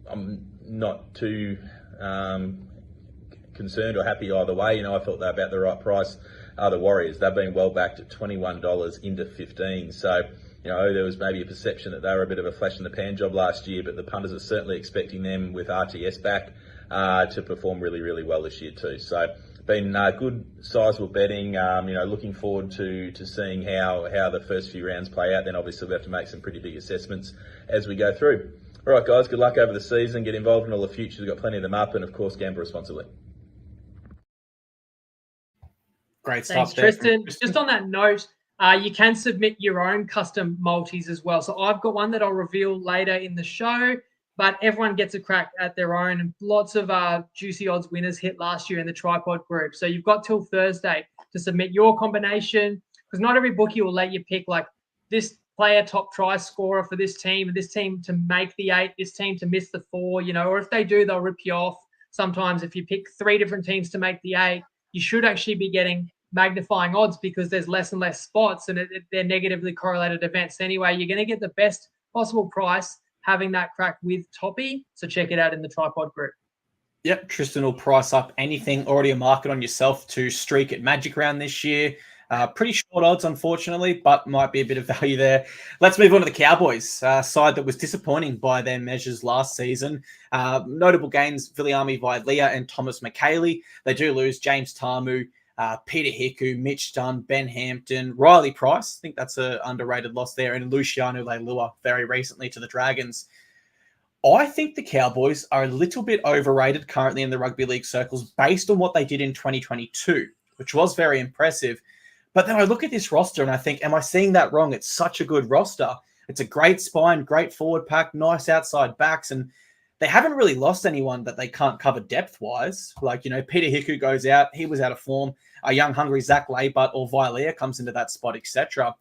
I'm not too concerned or happy either way. I thought they're about the right price. The Warriors, they've been well backed at $21 into 15. So there was maybe a perception that they were a bit of a flash in the pan job last year, but the punters are certainly expecting them with RTS back to perform really, really well this year too. So been good, sizable betting. Looking forward to seeing how the first few rounds play out. Then obviously we have to make some pretty big assessments as we go through. All right, guys, good luck over the season. Get involved in all the futures. We've got plenty of them up, and of course, gamble responsibly. Great stuff. Thanks, Tristan. Just on that note, You can submit your own custom multis as well. So I've got one that I'll reveal later in the show, but everyone gets a crack at their own. And lots of juicy odds winners hit last year in the TryPod group. So you've got till Thursday to submit your combination, because not every bookie will let you pick like this player top try scorer for this team, and this team to make the 8, this team to miss the 4, or if they do, they'll rip you off. Sometimes if you pick 3 different teams to make the 8, you should actually be getting magnifying odds because there's less and less spots, and they're negatively correlated events. Anyway, you're going to get the best possible price having that crack with Toppy. So check it out in the TryPod group. Yep, Tristan will price up anything already a market on yourself to streak at Magic Round this year. Pretty short odds, unfortunately, but might be a bit of value there. Let's move on to the Cowboys, side that was disappointing by their measures last season. Notable gains, Viliami Vailea and Thomas McKaylee. They do lose James Tamu, Peter Hiku, Mitch Dunn, Ben Hampton, Riley Price. I think that's an underrated loss there. And Luciano Leilua very recently to the Dragons. I think the Cowboys are a little bit overrated currently in the rugby league circles based on what they did in 2022, which was very impressive. But then I look at this roster and I think, am I seeing that wrong? It's such a good roster. It's a great spine, great forward pack, nice outside backs, and they haven't really lost anyone that they can't cover depth-wise. Like, Peter Hiku goes out. He was out of form. A young, hungry Zach Laybutt or Vailea comes into that spot, etc.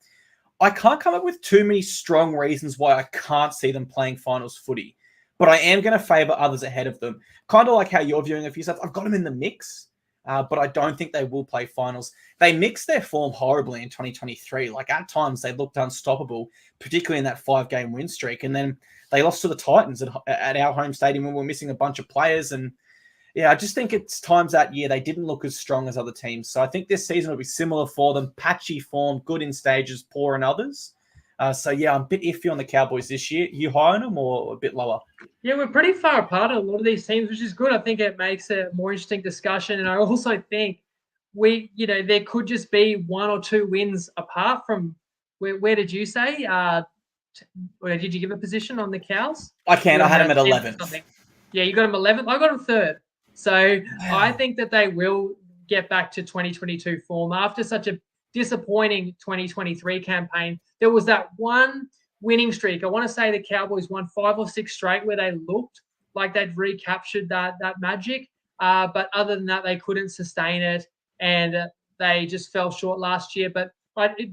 I can't come up with too many strong reasons why I can't see them playing finals footy. But I am going to favour others ahead of them. Kind of like how you're viewing a few stuff. I've got them in the mix, but I don't think they will play finals. They mixed their form horribly in 2023. Like, at times, they looked unstoppable, particularly in that 5-game win streak. And then they lost to the Titans at our home stadium when we were missing a bunch of players. And, yeah, I just think it's times that year they didn't look as strong as other teams. So I think this season will be similar for them. Patchy form, good in stages, poor in others. So, yeah, I'm a bit iffy on the Cowboys this year. You high on them or a bit lower? Yeah, we're pretty far apart on a lot of these teams, which is good. I think it makes a more interesting discussion. And I also think there could just be 1 or 2 wins apart from where did you say? Did you give a position on the Cows? I can. I had them at 11th. Yeah, you got them 11th. I got them 3rd. So I think that they will get back to 2022 form after such a disappointing 2023 campaign. There was that one winning streak. I want to say the Cowboys won 5 or 6 straight where they looked like they'd recaptured that magic. But other than that, they couldn't sustain it, and they just fell short last year. But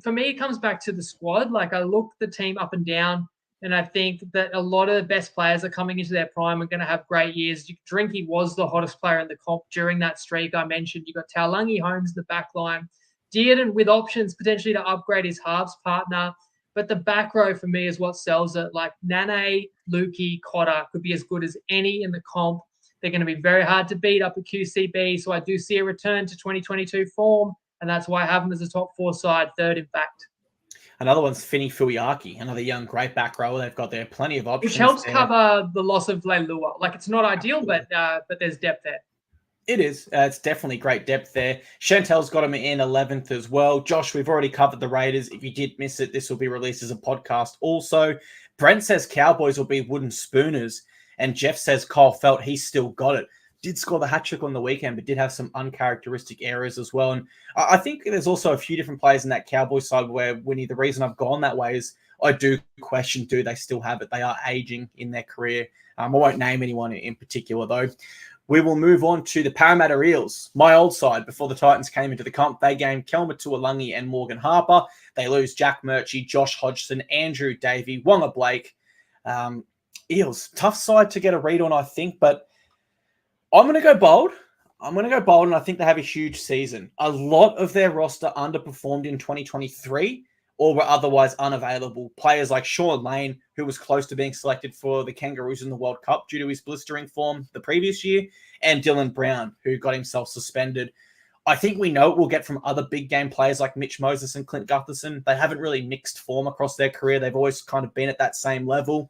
for me, it comes back to the squad. Like, I look the team up and down, and I think that a lot of the best players are coming into their prime and going to have great years. Drinky was the hottest player in the comp during that streak I mentioned. You got Taulagi Holmes in the back line. Dearden with options potentially to upgrade his halves partner. But the back row for me is what sells it. Like Nane, Lukey, Cotter could be as good as any in the comp. They're going to be very hard to beat up at QCB. So I do see a return to 2022 form. And that's why I have them as a top 4 side, 3rd in fact. Another one's Finny Fuiaki, another young, great back rower. They've got there plenty of options. Which helps there. Cover the loss of Leilua. Like, it's not ideal, but there's depth there. It is. It's definitely great depth there. Chantel's got him in 11th as well. Josh, we've already covered the Raiders. If you did miss it, this will be released as a podcast also. Brent says Cowboys will be wooden spooners. And Jeff says Kyle Felt, he's still got it. Did score the hat-trick on the weekend, but did have some uncharacteristic errors as well. And I think there's also a few different players in that Cowboys side where, Winnie, the reason I've gone that way is I do question, do they still have it? They are aging in their career. I won't name anyone in particular, though. We will move on to the Parramatta Eels, my old side. Before the Titans came into the comp, they gained Kelma Tuolungi and Morgan Harper. They lose Jack Murchie, Josh Hodgson, Andrew Davey, Wonga Blake. Eels, tough side to get a read on, I think, but I'm going to go bold. And I think they have a huge season. A lot of their roster underperformed in 2023 or were otherwise unavailable. Players like Sean Lane, who was close to being selected for the Kangaroos in the World Cup due to his blistering form the previous year, and Dylan Brown, who got himself suspended. I think we know what we'll get from other big game players like Mitch Moses and Clint Gutherson. They haven't really mixed form across their career. They've always kind of been at that same level.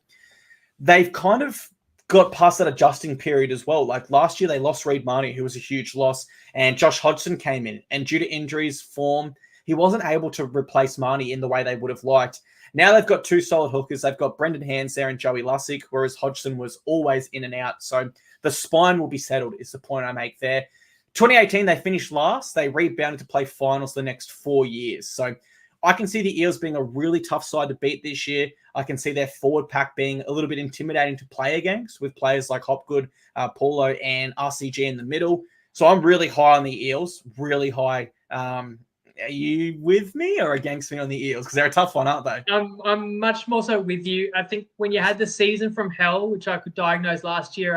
They've kind of got past that adjusting period as well. Like last year, they lost Reid Marnie, who was a huge loss, and Josh Hodgson came in. And due to injuries, form, he wasn't able to replace Marnie in the way they would have liked. Now they've got 2 solid hookers. They've got Brendan Hands there and Joey Lussick, whereas Hodgson was always in and out. So the spine will be settled, is the point I make there. 2018, they finished last. They rebounded to play finals the next 4 years. So I can see the Eels being a really tough side to beat this year. I can see their forward pack being a little bit intimidating to play against with players like Hopgood, Paulo, and RCG in the middle. So I'm really high on the Eels, really high. Are you with me or against me on the Eels? Because they're a tough one, aren't they? I'm much more so with you. I think when you had the season from hell, which I could diagnose last year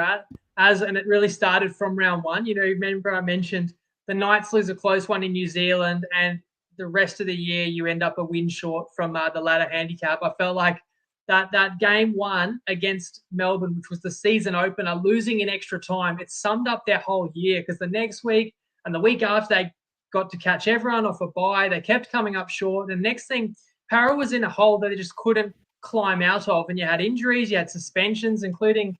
and it really started from round one. Remember I mentioned the Knights lose a close one in New Zealand, and the rest of the year you end up a win short from the ladder handicap. I felt like that game one against Melbourne, which was the season opener, losing in extra time, it summed up their whole year, because the next week and the week after they got to catch everyone off a bye. They kept coming up short. And the next thing, Para was in a hole that they just couldn't climb out of. And you had injuries, you had suspensions, including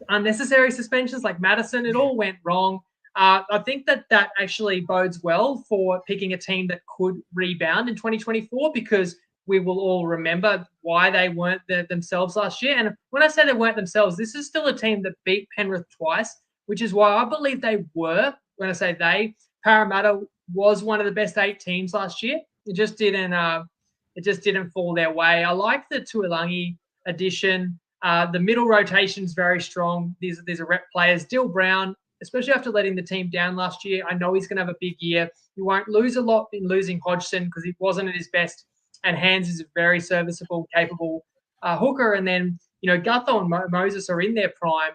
unnecessary suspensions like Madison. It all went wrong. I think that actually bodes well for picking a team that could rebound in 2024, because we will all remember why they weren't themselves last year. And when I say they weren't themselves, this is still a team that beat Penrith twice, which is why I believe they were. When I say they, Parramatta was one of the best 8 teams last year. It just didn't fall their way. I like the Tuilangi addition. The middle rotation is very strong. These are rep players. Dill Brown, especially after letting the team down last year, I know he's going to have a big year. You won't lose a lot in losing Hodgson because he wasn't at his best. And Hands is a very serviceable, capable hooker. And then, Gutho and Moses are in their prime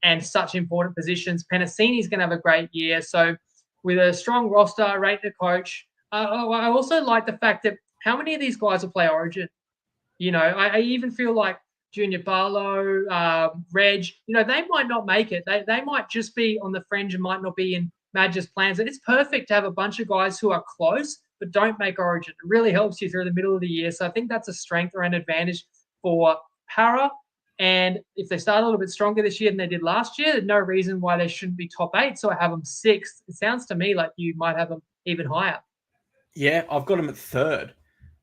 and such important positions. Penasini's going to have a great year. So with a strong roster, rate the coach. I also like the fact that how many of these guys will play Origin? I even feel like Junior Barlow, Reg, they might not make it. They might just be on the fringe and might not be in Madge's plans. And it's perfect to have a bunch of guys who are close but don't make Origin. It really helps you through the middle of the year. So I think that's a strength or an advantage for Para. And if they start a little bit stronger this year than they did last year, there's no reason why they shouldn't be top 8. So I have them 6th. It sounds to me like you might have them even higher. Yeah, I've got them at 3rd.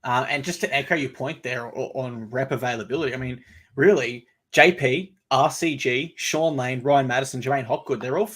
And just to echo your point there on rep availability, I mean, really, JP, RCG, Sean Lane, Ryan Madison, Jermaine Hopgood, they're all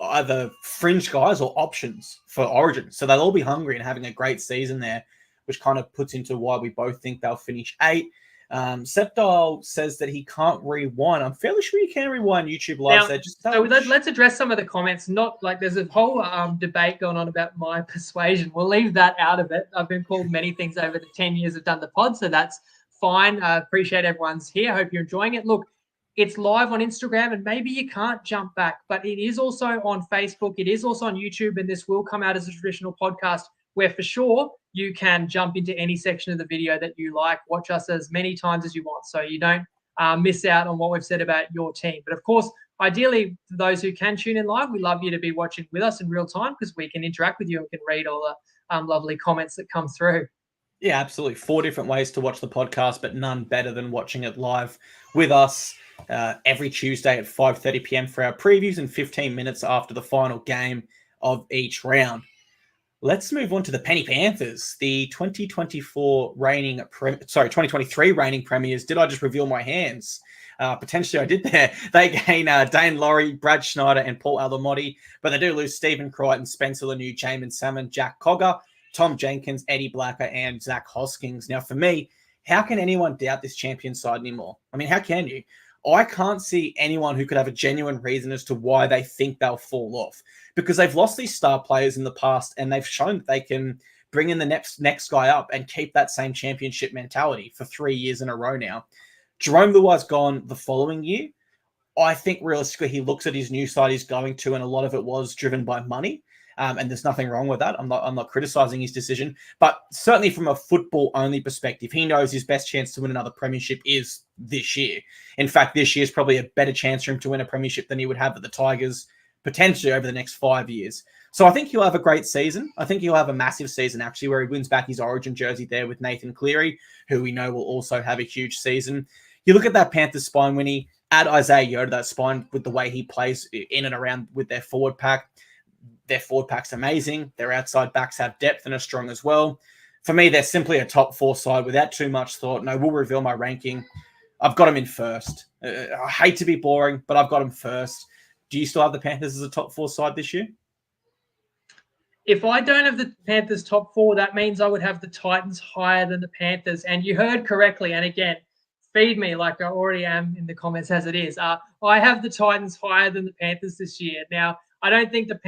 either fringe guys or options for Origin. So they'll all be hungry and having a great season there, which kind of puts into why we both think they'll finish 8. Septile says that he can't rewind. I'm fairly sure you can rewind YouTube Live. So let's address some of the comments. Not like there's a whole debate going on about my persuasion. We'll leave that out of it. I've been called many things over the 10 years I've done the pod, so that's fine. I appreciate everyone's here. Hope you're enjoying it. Look, it's live on Instagram, and maybe you can't jump back, but it is also on Facebook. It is also on YouTube, and this will come out as a traditional podcast where for sure you can jump into any section of the video that you like. Watch us as many times as you want so you don't miss out on what we've said about your team. But of course, ideally, for those who can tune in live, we love you to be watching with us in real time because we can interact with you and can read all the lovely comments that come through. Yeah, absolutely. 4 different ways to watch the podcast, but none better than watching it live with us every Tuesday at 5:30 p.m. for our previews and 15 minutes after the final game of each round. Let's move on to the Penny Panthers, the 2023 reigning premiers. Did I just reveal my hands? Potentially I did there. They gain Dane Laurie, Brad Schneider, and Paul Alamotti, but they do lose Stephen Crichton, Spencer Laniu, Jamin Salmon, Jack Cogger, Tom Jenkins, Eddie Blacker, and Zach Hoskins. Now, for me, how can anyone doubt this champion side anymore? I mean, how can you? I can't see anyone who could have a genuine reason as to why they think they'll fall off, because they've lost these star players in the past and they've shown that they can bring in the next guy up and keep that same championship mentality for 3 years in a row now. Jerome Luai's gone the following year. I think realistically he looks at his new side he's going to, and a lot of it was driven by money. And there's nothing wrong with that. I'm not criticizing his decision, but certainly from a football-only perspective, he knows his best chance to win another premiership is this year. In fact, this year is probably a better chance for him to win a premiership than he would have at the Tigers potentially over the next 5 years. So I think he'll have a great season. I think he'll have a massive season, actually, where he wins back his Origin jersey there with Nathan Cleary, who we know will also have a huge season. You look at that Panthers spine, Winnie, add Isaiah Yeo to that spine with the way he plays in and around with their forward pack. Their forward pack's amazing. Their outside backs have depth and are strong as well. For me, they're simply a top 4 side without too much thought. And I will reveal my ranking. I've got them in first. I hate to be boring, but I've got them first. Do you still have the Panthers as a top 4 side this year? if I don't have the Panthers top 4, that means I would have the Titans higher than the Panthers. And you heard correctly. And again, feed me like I already am in the comments as it is. I have the Titans higher than the Panthers this year. Now, I don't think the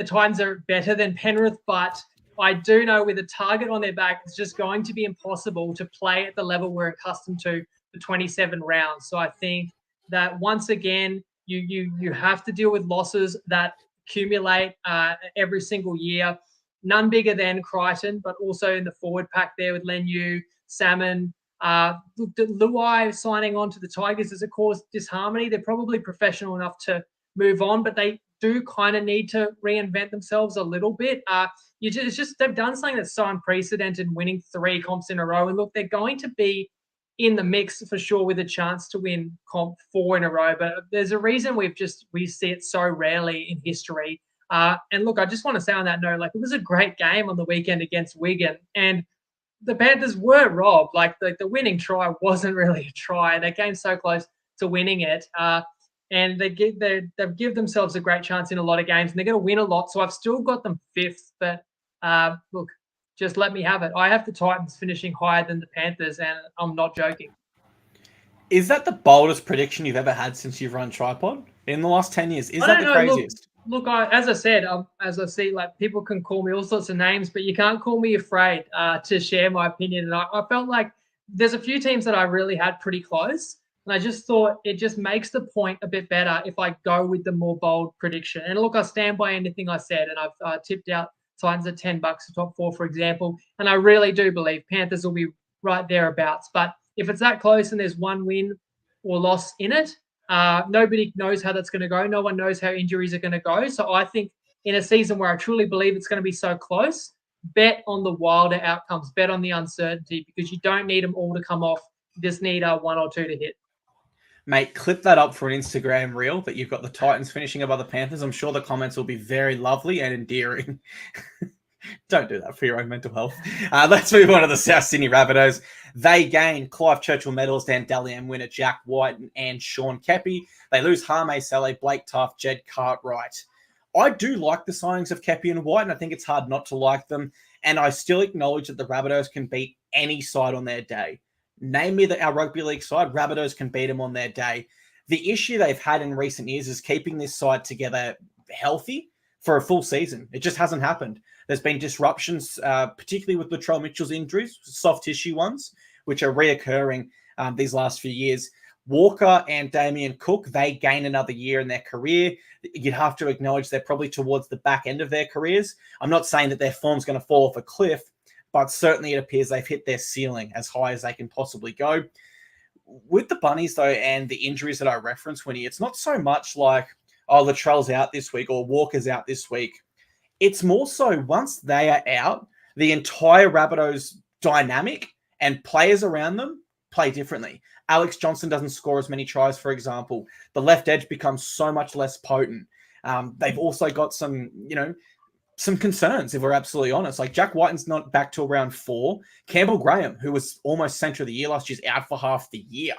Titans are better than Penrith, but I do know with a target on their back, it's just going to be impossible to play at the level we're accustomed to for 27 rounds. So I think that once again, you have to deal with losses that accumulate every single year. None bigger than Crichton, but also in the forward pack there with Leniu, Salmon. Luai signing on to the Tigers has caused disharmony. They're probably professional enough to move on, but they do kind of need to reinvent themselves a little bit. It's just they've done something that's so unprecedented, winning 3 comps in a row. And look, they're going to be in the mix for sure with a chance to win comp 4 in a row. But there's a reason we see it so rarely in history. And look, I just want to say on that note, like it was a great game on the weekend against Wigan, and the Panthers were robbed. Like the winning try wasn't really a try. They came so close to winning it. And they've give themselves a great chance in a lot of games, and they're going to win a lot. So I've still got them 5th, but look, just let me have it. I have the Titans finishing higher than the Panthers, and I'm not joking. Is that the boldest prediction you've ever had since you've run TryPod in the last 10 years? Is that the craziest? Look, as I said, as I see, like people can call me all sorts of names, but you can't call me afraid to share my opinion. And I felt like there's a few teams that I really had pretty close. And I just thought it just makes the point a bit better if I go with the more bold prediction. And look, I stand by anything I said, and I've tipped out Titans at $10 to top 4, for example. And I really do believe Panthers will be right thereabouts. But if it's that close and there's one win or loss in it, nobody knows how that's going to go. No one knows how injuries are going to go. So I think in a season where I truly believe it's going to be so close, bet on the wilder outcomes, bet on the uncertainty, because you don't need them all to come off. You just need 1 or 2 to hit. Mate, clip that up for an Instagram reel that you've got the Titans finishing above the Panthers. I'm sure the comments will be very lovely and endearing. Don't do that for your own mental health. Let's move on to the South Sydney Rabbitohs. They gain Clive Churchill medals, Dan Dalian winner Jack White and Sean Keppie. They lose Hame Saleh, Blake Tough, Jed Cartwright. I do like the signings of Keppie and White, and I think it's hard not to like them. And I still acknowledge that the Rabbitohs can beat any side on their day. Name me our rugby league side, Rabbitohs can beat them on their day. The issue they've had in recent years is keeping this side together healthy for a full season. It just hasn't happened. There's been disruptions, particularly with Latrell Mitchell's injuries, soft tissue ones, which are reoccurring these last few years. Walker and Damien Cook, they gain another year in their career. You'd have to acknowledge they're probably towards the back end of their careers. I'm not saying that their form's going to fall off a cliff, but certainly it appears they've hit their ceiling as high as they can possibly go. With the Bunnies, though, and the injuries that I referenced, Winnie, it's not so much like, oh, Latrell's out this week or Walker's out this week. It's more so once they are out, the entire Rabbitohs dynamic and players around them play differently. Alex Johnson doesn't score as many tries, for example. The left edge becomes so much less potent. They've also got some concerns, if we're absolutely honest. Like Jack Whiten's not back till round 4. Campbell Graham, who was almost centre of the year last year, is out for half the year.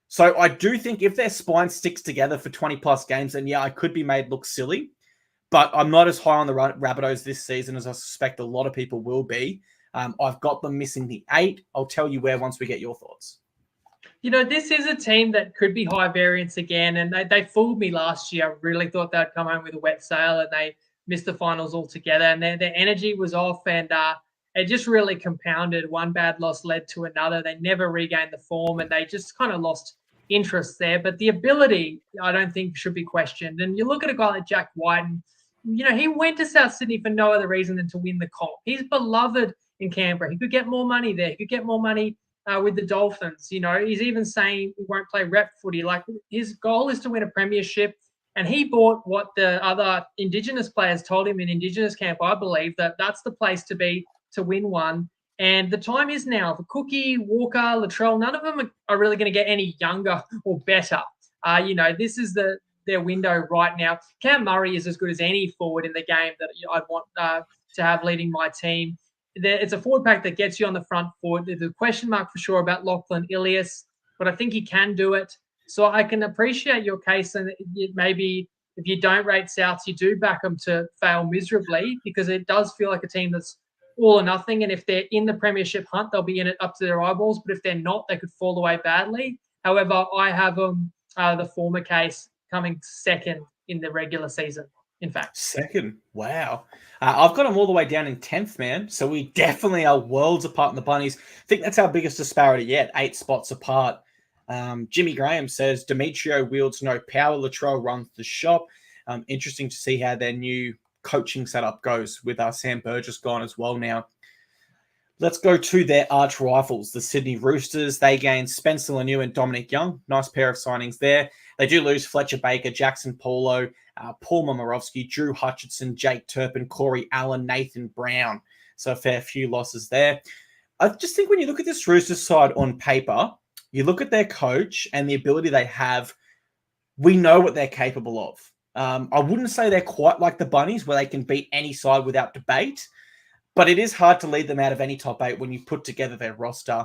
So I do think if their spine sticks together for 20-plus games, then yeah, I could be made look silly. But I'm not as high on the Rabbitohs this season as I suspect a lot of people will be. I've got them missing the 8. I'll tell you where once we get your thoughts. This is a team that could be high variance again, and they fooled me last year. I really thought they'd come home with a wet sail, and they missed the finals altogether, and their energy was off, and it just really compounded. One bad loss led to another. They never regained the form, and they just kind of lost interest there. But the ability, I don't think, should be questioned. And you look at a guy like Jack White, and he went to South Sydney for no other reason than to win the comp. He's beloved in Canberra. He could get more money there. He could get more money with the Dolphins. He's even saying he won't play rep footy. Like, his goal is to win a premiership. And he bought what the other Indigenous players told him in Indigenous camp. I believe that's the place to be to win one. And the time is now for Cookie, Walker, Latrell. None of them are really going to get any younger or better. This is their window right now. Cam Murray is as good as any forward in the game that I'd want to have leading my team. It's a forward pack that gets you on the front foot. There's a question mark for sure about Lachlan Ilias, but I think he can do it. So I can appreciate your case, and maybe if you don't rate Souths, you do back them to fail miserably, because it does feel like a team that's all or nothing. And if they're in the premiership hunt, they'll be in it up to their eyeballs. But if they're not, they could fall away badly. However, I have them, the former case, coming second in the regular season, in fact. Second? Wow. I've got them all the way down in 10th, man. So we definitely are worlds apart in the Bunnies. I think that's our biggest disparity yet, 8 spots apart. Jimmy Graham says, Demetrio wields no power. Latrell runs the shop. Interesting to see how their new coaching setup goes with Sam Burgess gone as well now. Let's go to their arch rivals, the Sydney Roosters. They gained Spencer Laniu and Dominic Young. Nice pair of signings there. They do lose Fletcher Baker, Jackson Paulo, Paul Momirovski, Drew Hutchinson, Jake Turpin, Corey Allen, Nathan Brown. So a fair few losses there. I just think when you look at this Roosters side on paper, you look at their coach and the ability they have, we know what they're capable of. I wouldn't say they're quite like the Bunnies where they can beat any side without debate, but it is hard to lead them out of any top 8 when you put together their roster.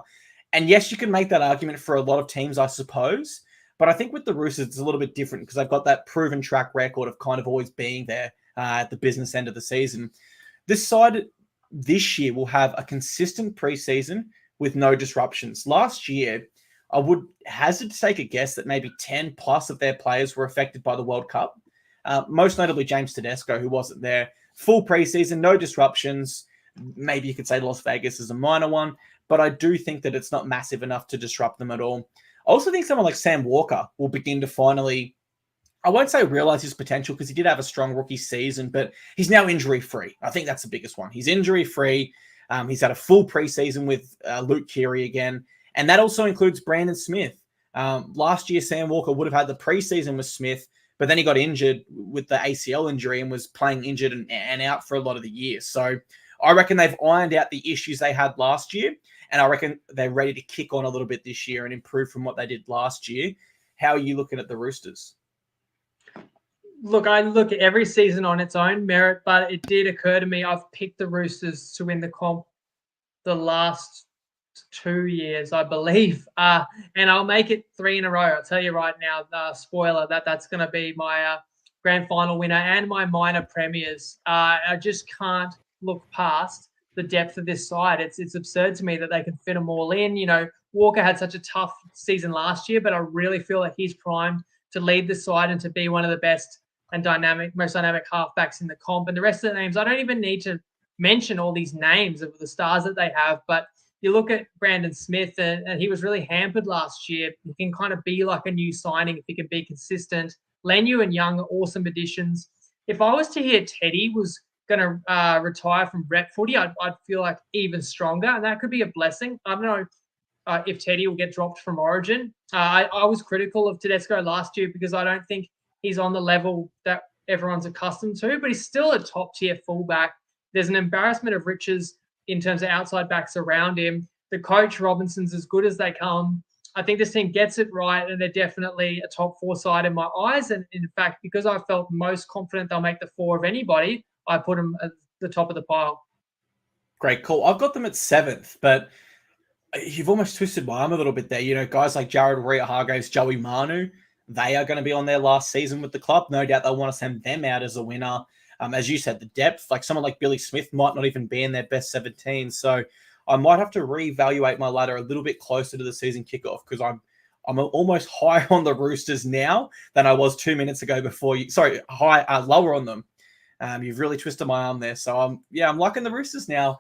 And yes, you can make that argument for a lot of teams, I suppose, but I think with the Roosters, it's a little bit different because they've got that proven track record of kind of always being there at the business end of the season. This side this year will have a consistent preseason with no disruptions. Last year, I would hazard to take a guess that maybe 10 plus of their players were affected by the World Cup. Most notably James Tedesco, who wasn't there. Full preseason, no disruptions. Maybe you could say Las Vegas is a minor one, but I do think that it's not massive enough to disrupt them at all. I also think someone like Sam Walker will begin to finally, I won't say realize his potential because he did have a strong rookie season, but he's now injury-free. I think that's the biggest one. He's injury-free. He's had a full preseason with Luke Keary again, and that also includes Brandon Smith. Last year, Sam Walker would have had the preseason with Smith, but then he got injured with the ACL injury and was playing injured and out for a lot of the year. So I reckon they've ironed out the issues they had last year, and I reckon they're ready to kick on a little bit this year and improve from what they did last year. How are you looking at the Roosters? Look, I look at every season on its own merit, but it did occur to me I've picked the Roosters to win the comp the last 2 years, I believe, and I'll make it 3 in a row. I'll tell you right now, spoiler, that's going to be my grand final winner and my minor premiers. I just can't look past the depth of this side. It's absurd to me that they can fit them all in. You know, Walker had such a tough season last year, but I really feel like he's primed to lead the side and to be one of the best and most dynamic halfbacks in the comp. And the rest of the names, I don't even need to mention all these names of the stars that they have, but you look at Brandon Smith, and he was really hampered last year. He can kind of be like a new signing if he can be consistent. Leniu and Young are awesome additions. If I was to hear Teddy was going to retire from rep footy, I'd feel like even stronger, and that could be a blessing. I don't know if Teddy will get dropped from Origin. I was critical of Tedesco last year because I don't think he's on the level that everyone's accustomed to, but he's still a top-tier fullback. There's an embarrassment of riches in terms of outside backs around him. The coach, Robinson's as good as they come. I think this team gets it right, and they're definitely a top 4 side in my eyes. And in fact, because I felt most confident they'll make the 4 of anybody, I put them at the top of the pile. Great call. I've got them at 7th, but you've almost twisted my arm a little bit there. You know, guys like Jared Warrior-Hargraves, Joey Manu, they are going to be on their last season with the club. No doubt they'll want to send them out as a winner. As you said, the depth, like someone like Billy Smith might not even be in their best 17. So I might have to reevaluate my ladder a little bit closer to the season kickoff because I'm almost higher on the Roosters now than I was 2 minutes ago before you. Sorry, lower on them. You've really twisted my arm there. So I'm liking the Roosters now.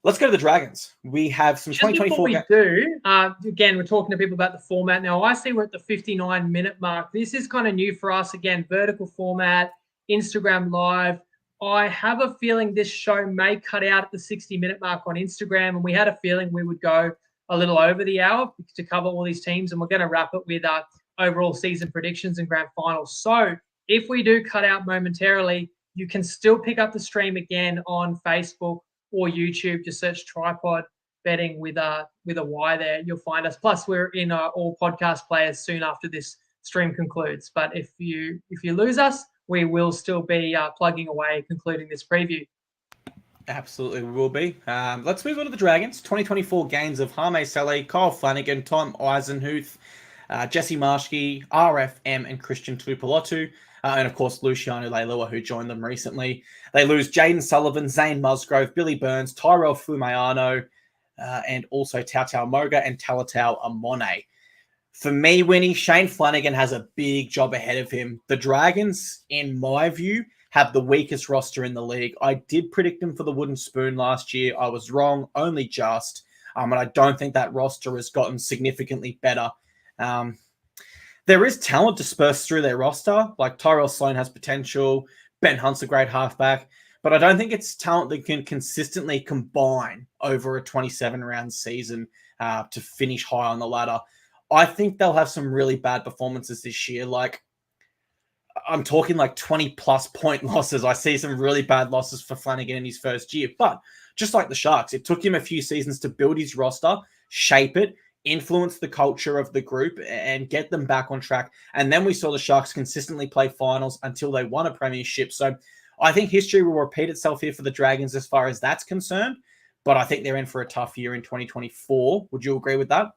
Let's go to the Dragons. We have some 2024. Before we do, again, we're talking to people about the format. Now, I see we're at the 59-minute mark. This is kind of new for us. Again, vertical format, Instagram Live. I have a feeling this show may cut out at the 60-minute mark on Instagram, and we had a feeling we would go a little over the hour to cover all these teams, and we're going to wrap it with overall season predictions and grand finals. So if we do cut out momentarily, you can still pick up the stream again on Facebook or YouTube. Just search TryPod Betting with a Y there. You'll find us. Plus, we're in all podcast players soon after this stream concludes. But if you lose us, we will still be plugging away, concluding this preview. Absolutely, we will be. Let's move on to the Dragons. 2024 gains of Hame Saleh, Kyle Flanagan, Tom Eisenhuth, Jesse Marschke, RFM, and Christian Tuipulotu. And of course, Luciano Leilua, who joined them recently. They lose Jaden Sullivan, Zane Musgrove, Billy Burns, Tyrell Fumayano, and also Tautau Moga and Talatau Amone. For me, Winnie, Shane Flanagan has a big job ahead of him. The Dragons, in my view, have the weakest roster in the league. I did predict them for the wooden spoon last year. I was wrong, only just. And I don't think that roster has gotten significantly better. There is talent dispersed through their roster. Like Tyrell Sloan has potential. Ben Hunt's a great halfback. But I don't think it's talent that can consistently combine over a 27-round season to finish high on the ladder. I think they'll have some really bad performances this year. Like, I'm talking like 20-plus point losses. I see some really bad losses for Flanagan in his first year. But just like the Sharks, it took him a few seasons to build his roster, shape it, influence the culture of the group, and get them back on track. And then we saw the Sharks consistently play finals until they won a premiership. So I think history will repeat itself here for the Dragons as far as that's concerned. But I think they're in for a tough year in 2024. Would you agree with that?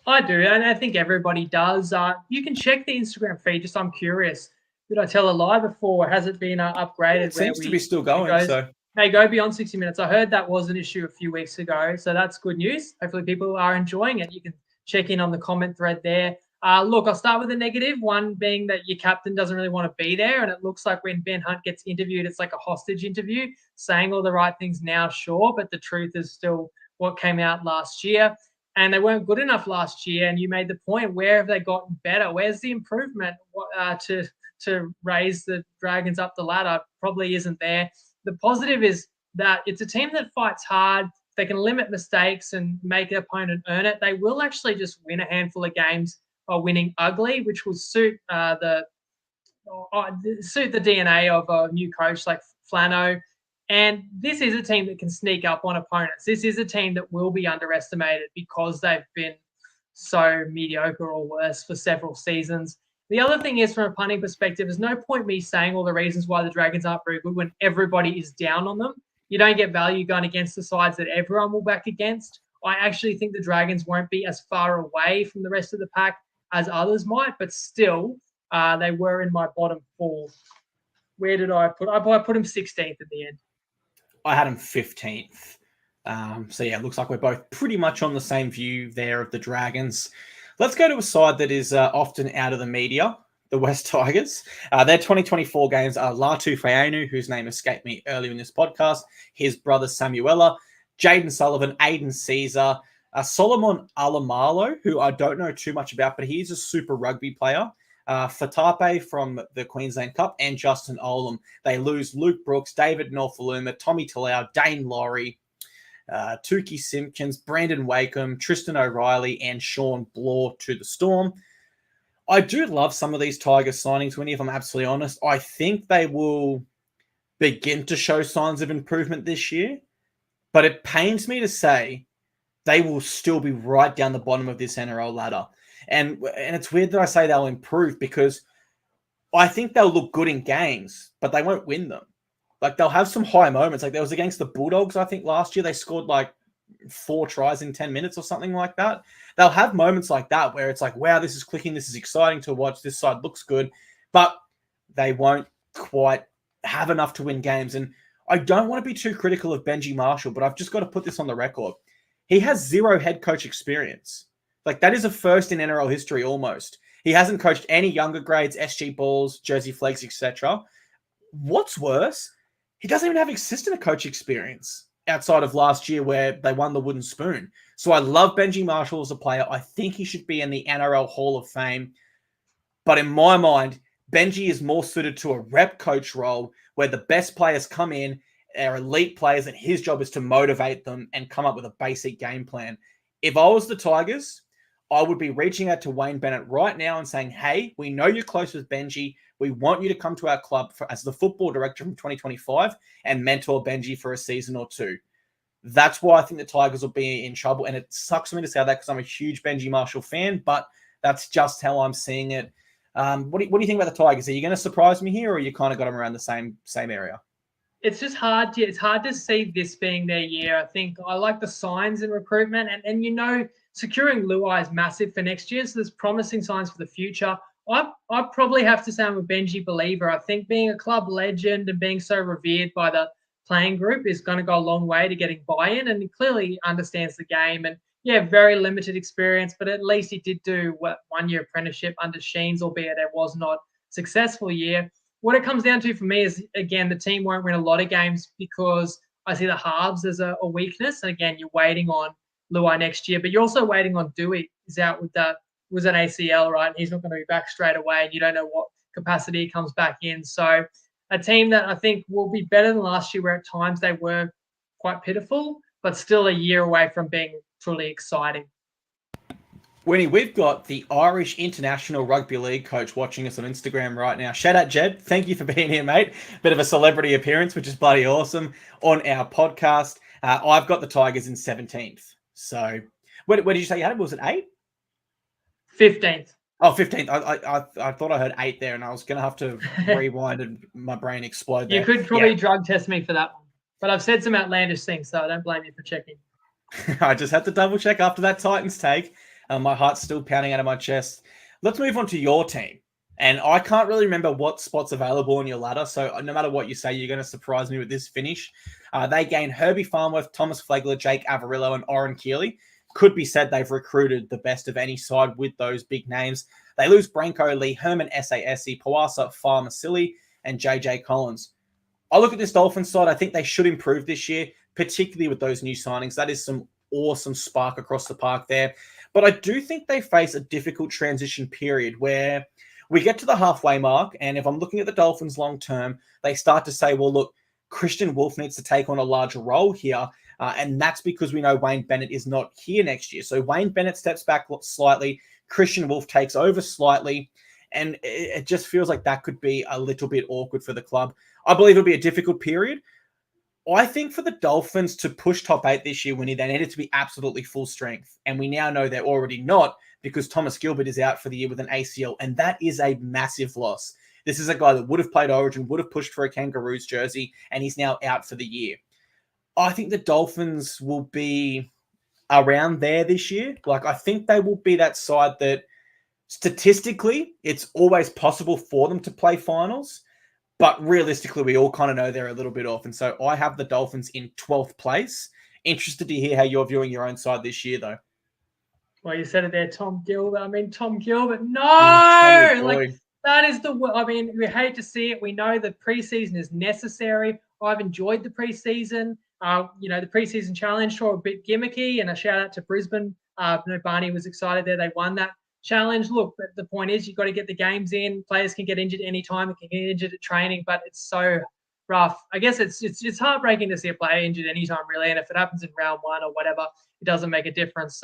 I do, and I think everybody does. You can check the Instagram feed. Just I'm curious. Did I tell a lie before? Has it been upgraded? It seems to be still going. Hey, go beyond 60 minutes. I heard that was an issue a few weeks ago, so that's good news. Hopefully people are enjoying it. You can check in on the comment thread there. Look, I'll start with the negative, one being that your captain doesn't really want to be there, and it looks like when Ben Hunt gets interviewed, it's like a hostage interview, saying all the right things now, sure, but the truth is still what came out last year. And they weren't good enough last year. And you made the point, where have they gotten better? Where's the improvement to raise the Dragons up the ladder? Probably isn't there. The positive is that it's a team that fights hard. They can limit mistakes and make an opponent earn it. They will actually just win a handful of games by winning ugly, which will suit the DNA of a new coach like Flano. And this is a team that can sneak up on opponents. This is a team that will be underestimated because they've been so mediocre or worse for several seasons. The other thing is, from a punting perspective, there's no point me saying all the reasons why the Dragons aren't very good when everybody is down on them. You don't get value going against the sides that everyone will back against. I actually think the Dragons won't be as far away from the rest of the pack as others might, but still, they were in my bottom four. Where did I put? I put him 16th at the end. I had him 15th. So yeah, it looks like we're both pretty much on the same view there of the Dragons. Let's go to a side that is often out of the media, the West Tigers. Their 2024 games are Latu Fainu, whose name escaped me earlier in this podcast, his brother Samuela, Jaden Sullivan, Aiden Caesar, Solomon Alamalo, who I don't know too much about, but he's a super rugby player. Fatape from the Queensland Cup, and Justin Olam. They lose Luke Brooks, David Norfoluma, Tommy Talau, Dane Laurie, Tukey Simpkins, Brandon Wakeham, Tristan O'Reilly, and Sean Bloor to the Storm. I do love some of these Tigers signings, Winnie, if I'm absolutely honest. I think they will begin to show signs of improvement this year, but it pains me to say they will still be right down the bottom of this NRL ladder. And it's weird that I say they'll improve, because I think they'll look good in games, but they won't win them. Like, they'll have some high moments. Like, there was against the Bulldogs, I think, last year. They scored like 4 tries in 10 minutes or something like that. They'll have moments like that where it's like, wow, this is clicking. This is exciting to watch. This side looks good. But they won't quite have enough to win games. And I don't want to be too critical of Benji Marshall, but I've just got to put this on the record. He has 0 head coach experience. Like, that is a first in NRL history almost. He hasn't coached any younger grades, SG Balls, Jersey Flags, etc. What's worse, he doesn't even have assistant coach experience outside of last year where they won the wooden spoon. So I love Benji Marshall as a player. I think he should be in the NRL Hall of Fame. But in my mind, Benji is more suited to a rep coach role where the best players come in, are elite players, and his job is to motivate them and come up with a basic game plan. If I was the Tigers, I would be reaching out to Wayne Bennett right now and saying, hey, we know you're close with Benji. We want you to come to our club as the football director from 2025 and mentor Benji for a season or 2. That's why I think the Tigers will be in trouble. And it sucks for me to say that because I'm a huge Benji Marshall fan, but that's just how I'm seeing it. What do you think about the Tigers? Are you going to surprise me here, or you kind of got them around the same area? It's just hard to see this being their year. I think I like the signs in recruitment, and securing Luai is massive for next year. So there's promising signs for the future. I probably have to say I'm a Benji believer. I think being a club legend and being so revered by the playing group is going to go a long way to getting buy-in, and he clearly understands the game. And yeah, very limited experience, but at least he did do 1 year apprenticeship under Sheens, albeit it was not a successful year. What it comes down to for me is, again, the team won't win a lot of games because I see the halves as a weakness. And again, you're waiting on Luai next year, but you're also waiting on Dewey. He's out with that, was an ACL, right? And he's not going to be back straight away, and you don't know what capacity he comes back in. So a team that I think will be better than last year, where at times they were quite pitiful, but still a year away from being truly exciting. Winnie, we've got the Irish International Rugby League coach watching us on Instagram right now. Shout out, Jed. Thank you for being here, mate. Bit of a celebrity appearance, which is bloody awesome on our podcast. I've got the Tigers in 17th. So where did you say you had it? Was it 8? 15th. Oh, 15th. I thought I heard 8 there, and I was going to have to rewind and my brain explode there. You could probably drug test me for that one. But I've said some outlandish things, so I don't blame you for checking. I just had to double check after that Titans take. My heart's still pounding out of my chest. Let's move on to your team. And I can't really remember what spot's available on your ladder, so no matter what you say, you're going to surprise me with this finish. They gained Herbie Farnworth, Thomas Flegler, Jake Avarillo, and Oren Keeley. Could be said they've recruited the best of any side with those big names. They lose Branko Lee, Herman Sase, Pawasa Farmasili, and JJ Collins. I look at this Dolphins side. I think they should improve this year, particularly with those new signings. That is some awesome spark across the park there. But I do think they face a difficult transition period where we get to the halfway mark, and if I'm looking at the Dolphins long term, they start to say, well, look, Christian Wolf needs to take on a larger role here, and that's because we know Wayne Bennett is not here next year. So Wayne Bennett steps back slightly, Christian Wolf takes over slightly, and it just feels like that could be a little bit awkward for the club. I believe it'll be a difficult period. I think for the Dolphins to push top 8 this year, Winnie, they needed to be absolutely full strength. And we now know they're already not because Thomas Gilbert is out for the year with an ACL. And that is a massive loss. This is a guy that would have played Origin, would have pushed for a Kangaroos jersey, and he's now out for the year. I think the Dolphins will be around there this year. Like, I think they will be that side that statistically, it's always possible for them to play finals. But realistically, we all kind of know they're a little bit off. And so I have the Dolphins in 12th place. Interested to hear how you're viewing your own side this year, though. Well, you said it there, Tom Gilbert. I mean, Tom Gilbert. No! Like, that is we hate to see it. We know the preseason is necessary. I've enjoyed the preseason. The preseason challenge saw a bit gimmicky, and a shout out to Brisbane. Barney was excited there. They won that challenge. Look, but the point is you've got to get the games in. Players can get injured anytime. It can get injured at training, but it's so rough. I guess it's heartbreaking to see a player injured anytime, really. And if it happens in round 1 or whatever, it doesn't make a difference.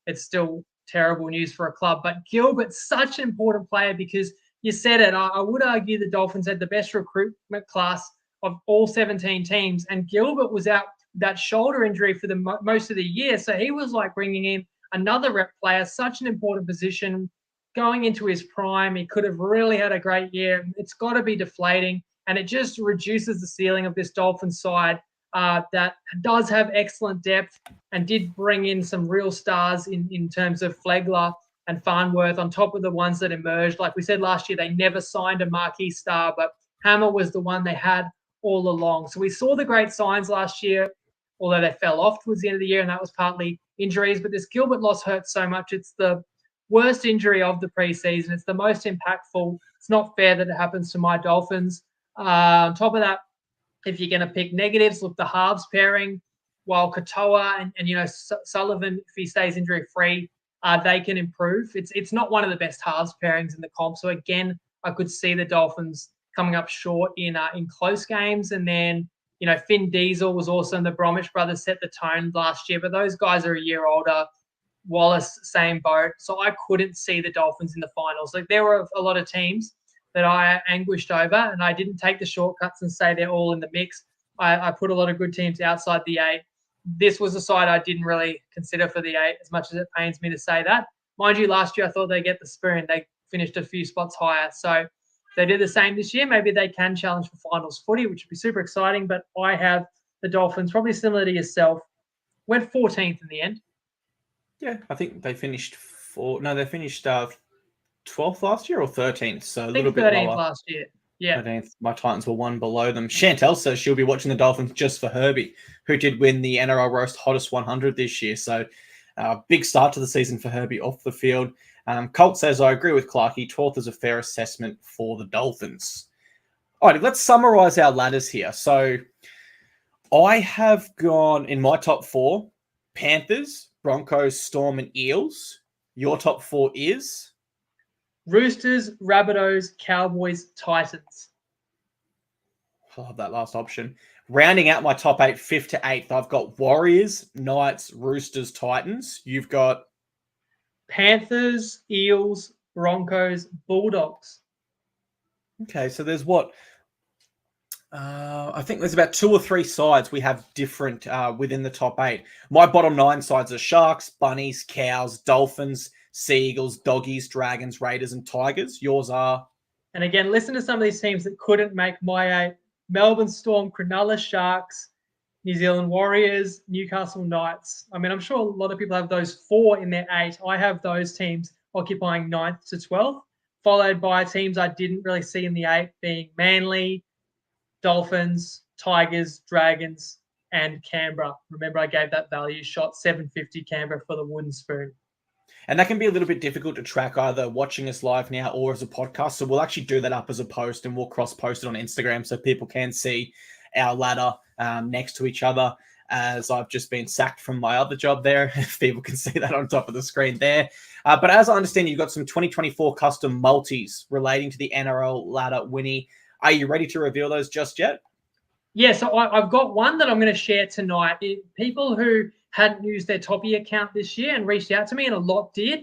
It's still terrible news for a club. But Gilbert's such an important player because you said it. I would argue the Dolphins had the best recruitment class of all 17 teams, and Gilbert was out with that shoulder injury for the most of the year. So he was like bringing in another rep player, such an important position going into his prime. He could have really had a great year. It's got to be deflating, and it just reduces the ceiling of this Dolphins side that does have excellent depth and did bring in some real stars in terms of Flegler and Farnworth on top of the ones that emerged. Like we said last year, they never signed a marquee star, but Hammer was the one they had all along. So we saw the great signs last year, although they fell off towards the end of the year, and that was partly injuries. But this Gilbert loss hurts so much. It's the worst injury of the preseason. It's the most impactful. It's not fair that it happens to my Dolphins. On top of that, if you're going to pick negatives, look, the halves pairing, while Katoa and Sullivan, if he stays injury-free, they can improve. It's not one of the best halves pairings in the comp. So, again, I could see the Dolphins coming up short in close games. And then, Finn Diesel was awesome. The Bromwich brothers set the tone last year, but those guys are a year older. Wallace, same boat. So I couldn't see the Dolphins in the finals. Like, there were a lot of teams that I anguished over, and I didn't take the shortcuts and say they're all in the mix. I put a lot of good teams outside the 8. This was a side I didn't really consider for the 8, as much as it pains me to say that. Mind you, last year I thought they'd get the spoon. They finished a few spots higher. So they did the same this year. Maybe they can challenge for finals footy, which would be super exciting. But I have the Dolphins, probably similar to yourself, went 14th in the end. Yeah, I think they finished 12th last year or 13th, so a I little think bit 13th lower. last year. Yeah. 13th. My Titans were one below them. Chantel says she'll be watching the Dolphins just for Herbie, who did win the NRL Roast Hottest 100 this year. So big start to the season for Herbie off the field. Colt says, I agree with Clarkey. 12th is a fair assessment for the Dolphins. All right, let's summarize our ladders here. So I have gone in my top 4, Panthers, Broncos, Storm, and Eels. Your top 4 is? Roosters, Rabbitohs, Cowboys, Titans. I love that last option. Rounding out my top 8, 5th to 8th, I've got Warriors, Knights, Roosters, Titans. You've got? Panthers, Eels, Broncos, Bulldogs. Okay, so there's what? I think there's about 2 or 3 sides we have different within the top 8. My bottom 9 sides are Sharks, Bunnies, Cows, Dolphins, Seagulls, Doggies, Dragons, Raiders, and Tigers. Yours are? And again, listen to some of these teams that couldn't make my 8. Melbourne Storm, Cronulla Sharks, New Zealand Warriors, Newcastle Knights. I mean, I'm sure a lot of people have those 4 in their 8. I have those teams occupying 9th to 12th, followed by teams I didn't really see in the 8 being Manly, Dolphins, Tigers, Dragons, and Canberra. Remember, I gave that value shot, 750 Canberra for the wooden spoon. And that can be a little bit difficult to track either watching us live now or as a podcast. So we'll actually do that up as a post and we'll cross-post it on Instagram so people can see our ladder next to each other, as I've just been sacked from my other job there. People can see that on top of the screen there. But as I understand, you've got some 2024 custom multis relating to the NRL ladder, Winnie. Are you ready to reveal those just yet? Yeah, so I've got one that I'm going to share tonight. People who hadn't used their Toppy account this year and reached out to me, and a lot did,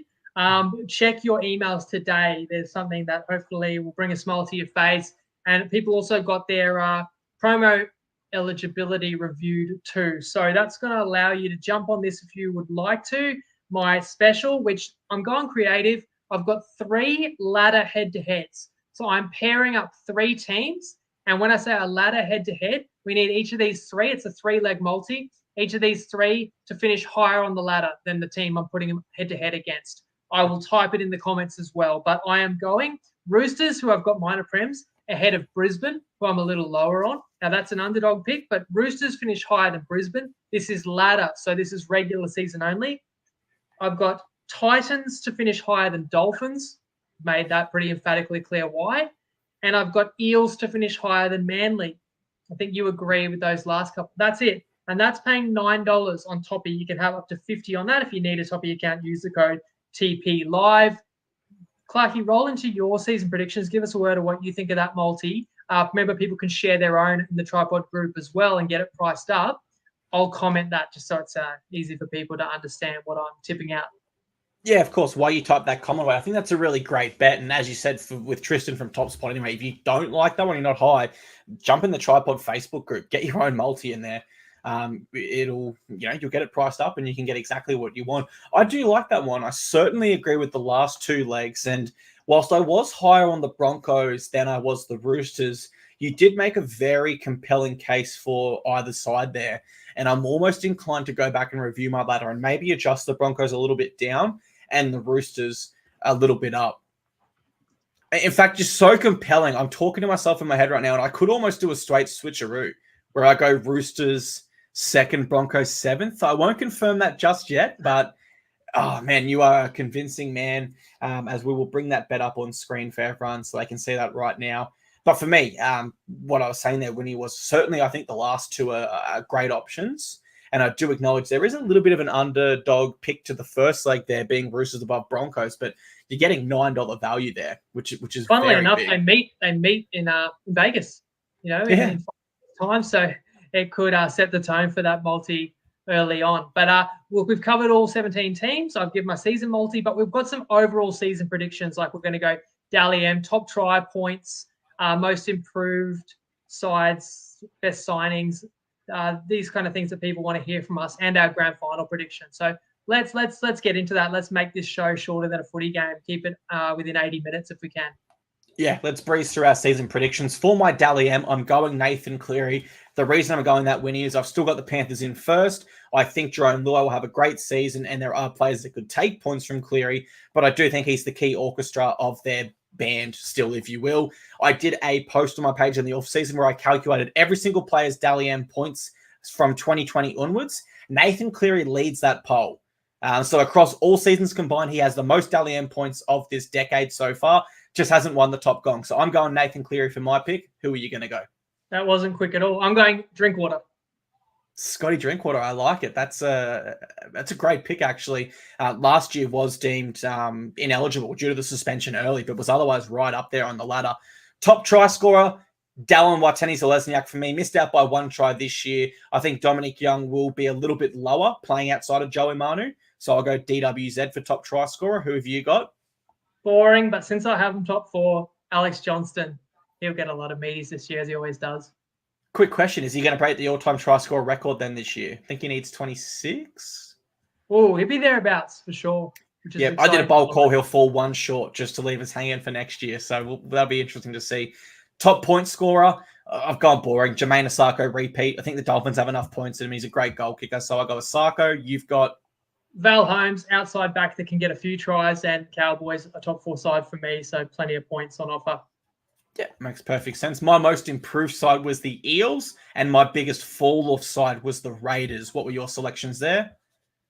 check your emails today. There's something that hopefully will bring a smile to your face. And people also got their promo eligibility reviewed too. So that's going to allow you to jump on this if you would like to. My special, which I'm going creative, I've got 3 ladder head-to-heads. So I'm pairing up 3 teams. And when I say a ladder head-to-head, we need each of these 3. It's a 3-leg multi. Each of these 3 to finish higher on the ladder than the team I'm putting them head-to-head against. I will type it in the comments as well. But I am going Roosters, who I've got minor prems, ahead of Brisbane, who I'm a little lower on. Now, that's an underdog pick, but Roosters finish higher than Brisbane. This is ladder, so this is regular season only. I've got Titans to finish higher than Dolphins. Made that pretty emphatically clear why. And I've got Eels to finish higher than Manly. I think you agree with those last couple. That's it. And that's paying $9 on Toppy. You can have up to 50 on that. If you need a Toppy account, use the code TPLive. Clarkey, roll into your season predictions. Give us a word of what you think of that multi. Remember, people can share their own in the TryPod group as well and get it priced up. I'll comment that just so it's easy for people to understand what I'm tipping out. Yeah, of course. While you type that comment away, I think that's a really great bet. And as you said, with Tristan from Top Spot, anyway, if you don't like that one, you're not high, jump in the TryPod Facebook group, get your own multi in there. You'll get it priced up and you can get exactly what you want. I do like that one. I certainly agree with the last 2 legs. And whilst I was higher on the Broncos than I was the Roosters, you did make a very compelling case for either side there. And I'm almost inclined to go back and review my ladder and maybe adjust the Broncos a little bit down and the Roosters a little bit up. In fact, just so compelling. I'm talking to myself in my head right now, and I could almost do a straight switcheroo where I go Roosters 2nd, Broncos 7th. I won't confirm that just yet, but oh man, you are a convincing man, as we will bring that bet up on screen for everyone so they can see that right now. But for me, what I was saying there, Winnie, was certainly I think the last 2 are great options. And I do acknowledge there is a little bit of an underdog pick to the first leg there, being Roosters above Broncos, but you're getting $9 value there, which is funnily very enough, big. they meet in Vegas, in 5 time, so it could set the tone for that multi early on. But we've covered all 17 teams. I've given my season multi, but we've got some overall season predictions. Like we're going to go Dally M, top try points, most improved sides, best signings. These kind of things that people want to hear from us, and our grand final prediction. So let's get into that. Let's make this show shorter than a footy game. Keep it within 80 minutes if we can. Yeah, let's breeze through our season predictions. For my Dally M, I'm going Nathan Cleary. The reason I'm going that Winnie is I've still got the Panthers in first. I think Jerome Luai will have a great season, and there are players that could take points from Cleary, but I do think he's the key orchestra of their band still, if you will. I did a post on my page in the off-season where I calculated every single player's Dally M points from 2020 onwards. Nathan Cleary leads that poll. So across all seasons combined, he has the most Dally M points of this decade so far. Just hasn't won the top gong. So I'm going Nathan Cleary for my pick. Who are you going to go? That wasn't quick at all. I'm going Drinkwater. Scotty Drinkwater, I like it. That's a great pick, actually. Last year was deemed ineligible due to the suspension early, but was otherwise right up there on the ladder. Top try scorer, Dallin Watene-Zelezniak for me. Missed out by one try this year. I think Dominic Young will be a little bit lower playing outside of Joey Manu. So I'll go DWZ for top try scorer. Who have you got? Boring, but since I have him top 4, Alex Johnston. He'll get a lot of meaties this year, as he always does. Quick question. Is he going to break the all-time try score record then this year? I think he needs 26. Oh, he'll be thereabouts for sure. Yeah, I did a bold call. He'll fall one short just to leave us hanging for next year. So that'll be interesting to see. Top point scorer, I've gone boring. Jermaine Asako repeat. I think the Dolphins have enough points in him. He's a great goal kicker. So I go Asako. You've got Val Holmes, outside back that can get a few tries, and Cowboys, a top 4 side for me. So plenty of points on offer. Yeah, makes perfect sense. My most improved side was the Eels, and my biggest fall-off side was the Raiders. What were your selections there?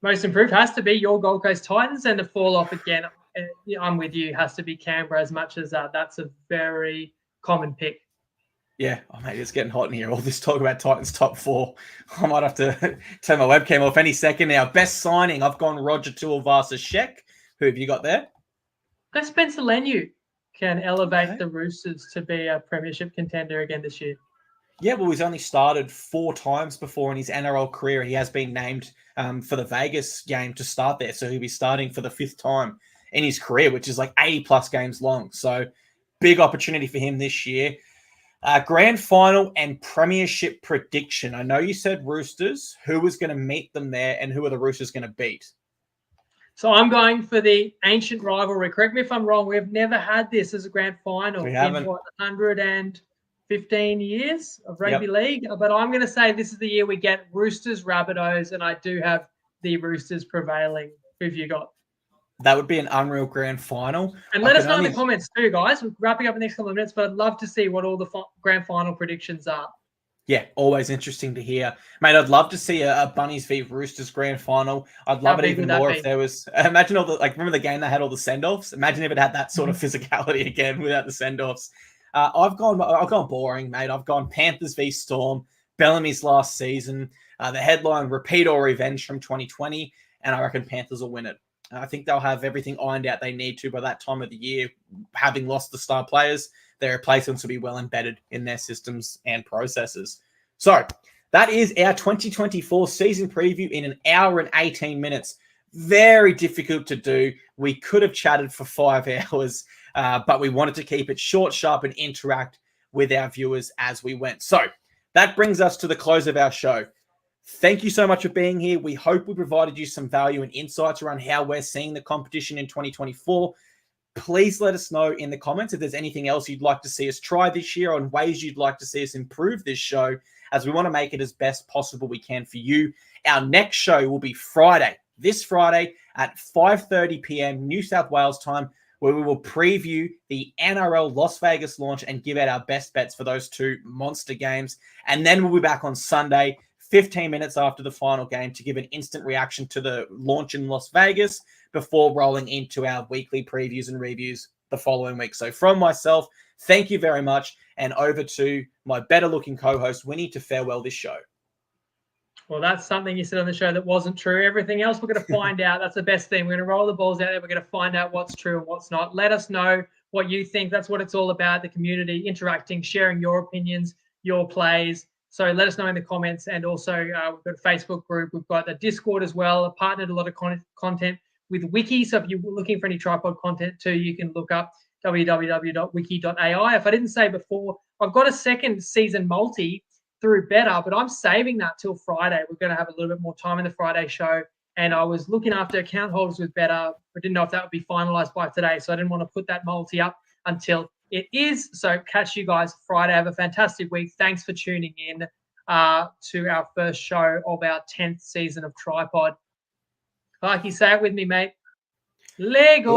Most improved has to be your Gold Coast Titans, and the fall-off again, I'm with you, has to be Canberra, as much as that's a very common pick. Yeah, oh mate, it's getting hot in here. All this talk about Titans top 4. I might have to turn my webcam off any second now. Best signing, I've gone Roger Tuivasa-Sheck. Who have you got there? Go Spencer Leniu. Can elevate the Roosters to be a premiership contender again this year. Yeah, well, he's only started 4 times before in his NRL career. He has been named for the Vegas game to start there. So he'll be starting for the 5th time in his career, which is like 80-plus games long. So big opportunity for him this year. Grand final and premiership prediction. I know you said Roosters. Who was going to meet them there, and who are the Roosters going to beat? So I'm going for the ancient rivalry. Correct me if I'm wrong. We've never had this as a grand final in 115 years of rugby league. But I'm going to say this is the year we get Roosters, Rabbitohs, and I do have the Roosters prevailing. Who have you got? That would be an unreal grand final. And let us know in the comments too, guys. We're wrapping up in the next couple of minutes, but I'd love to see what all the grand final predictions are. Yeah, always interesting to hear. Mate, I'd love to see a Bunnies v Roosters grand final. I'd love it even more if there was... Imagine remember the game that had all the send-offs? Imagine if it had that sort of physicality again without the send-offs. I've gone boring, mate. I've gone Panthers v Storm, Bellamy's last season, the headline, repeat or revenge from 2020, and I reckon Panthers will win it. I think they'll have everything ironed out they need to by that time of the year, having lost the star players. Their replacements will be well embedded in their systems and processes. So that is our 2024 season preview in an hour and 18 minutes. Very difficult to do. We could have chatted for 5 hours, but we wanted to keep it short, sharp, and interact with our viewers as we went. So that brings us to the close of our show. Thank you so much for being here. We hope we provided you some value and insights around how we're seeing the competition in 2024. Please let us know in the comments if there's anything else you'd like to see us try this year or ways you'd like to see us improve this show, as we want to make it as best possible we can for you. Our next show will be this Friday at 5:30 p.m. New South Wales time, where we will preview the NRL Las Vegas launch and give out our best bets for those 2 monster games. And then we'll be back on Sunday, 15 minutes after the final game, to give an instant reaction to the launch in Las Vegas before rolling into our weekly previews and reviews the following week. So from myself, thank you very much, and over to my better-looking co-host, Winnie, to farewell this show. Well, that's something you said on the show that wasn't true. Everything else we're going to find out. That's the best thing. We're going to roll the balls out there. We're going to find out what's true and what's not. Let us know what you think. That's what it's all about, the community, interacting, sharing your opinions, your plays. So let us know in the comments. And also, we've got a Facebook group. We've got the Discord as well. I've partnered a lot of content with Wiki. So if you're looking for any TryPod content too, you can look up www.wiki.ai. If I didn't say before, I've got a second season multi through Better, but I'm saving that till Friday. We're going to have a little bit more time in the Friday show. And I was looking after account holders with Better. I didn't know if that would be finalized by today. So I didn't want to put that multi up until it is. So catch you guys Friday. Have a fantastic week. Thanks for tuning in to our first show of our 10th season of TryPod. Clarkey, say it with me, mate. Lego.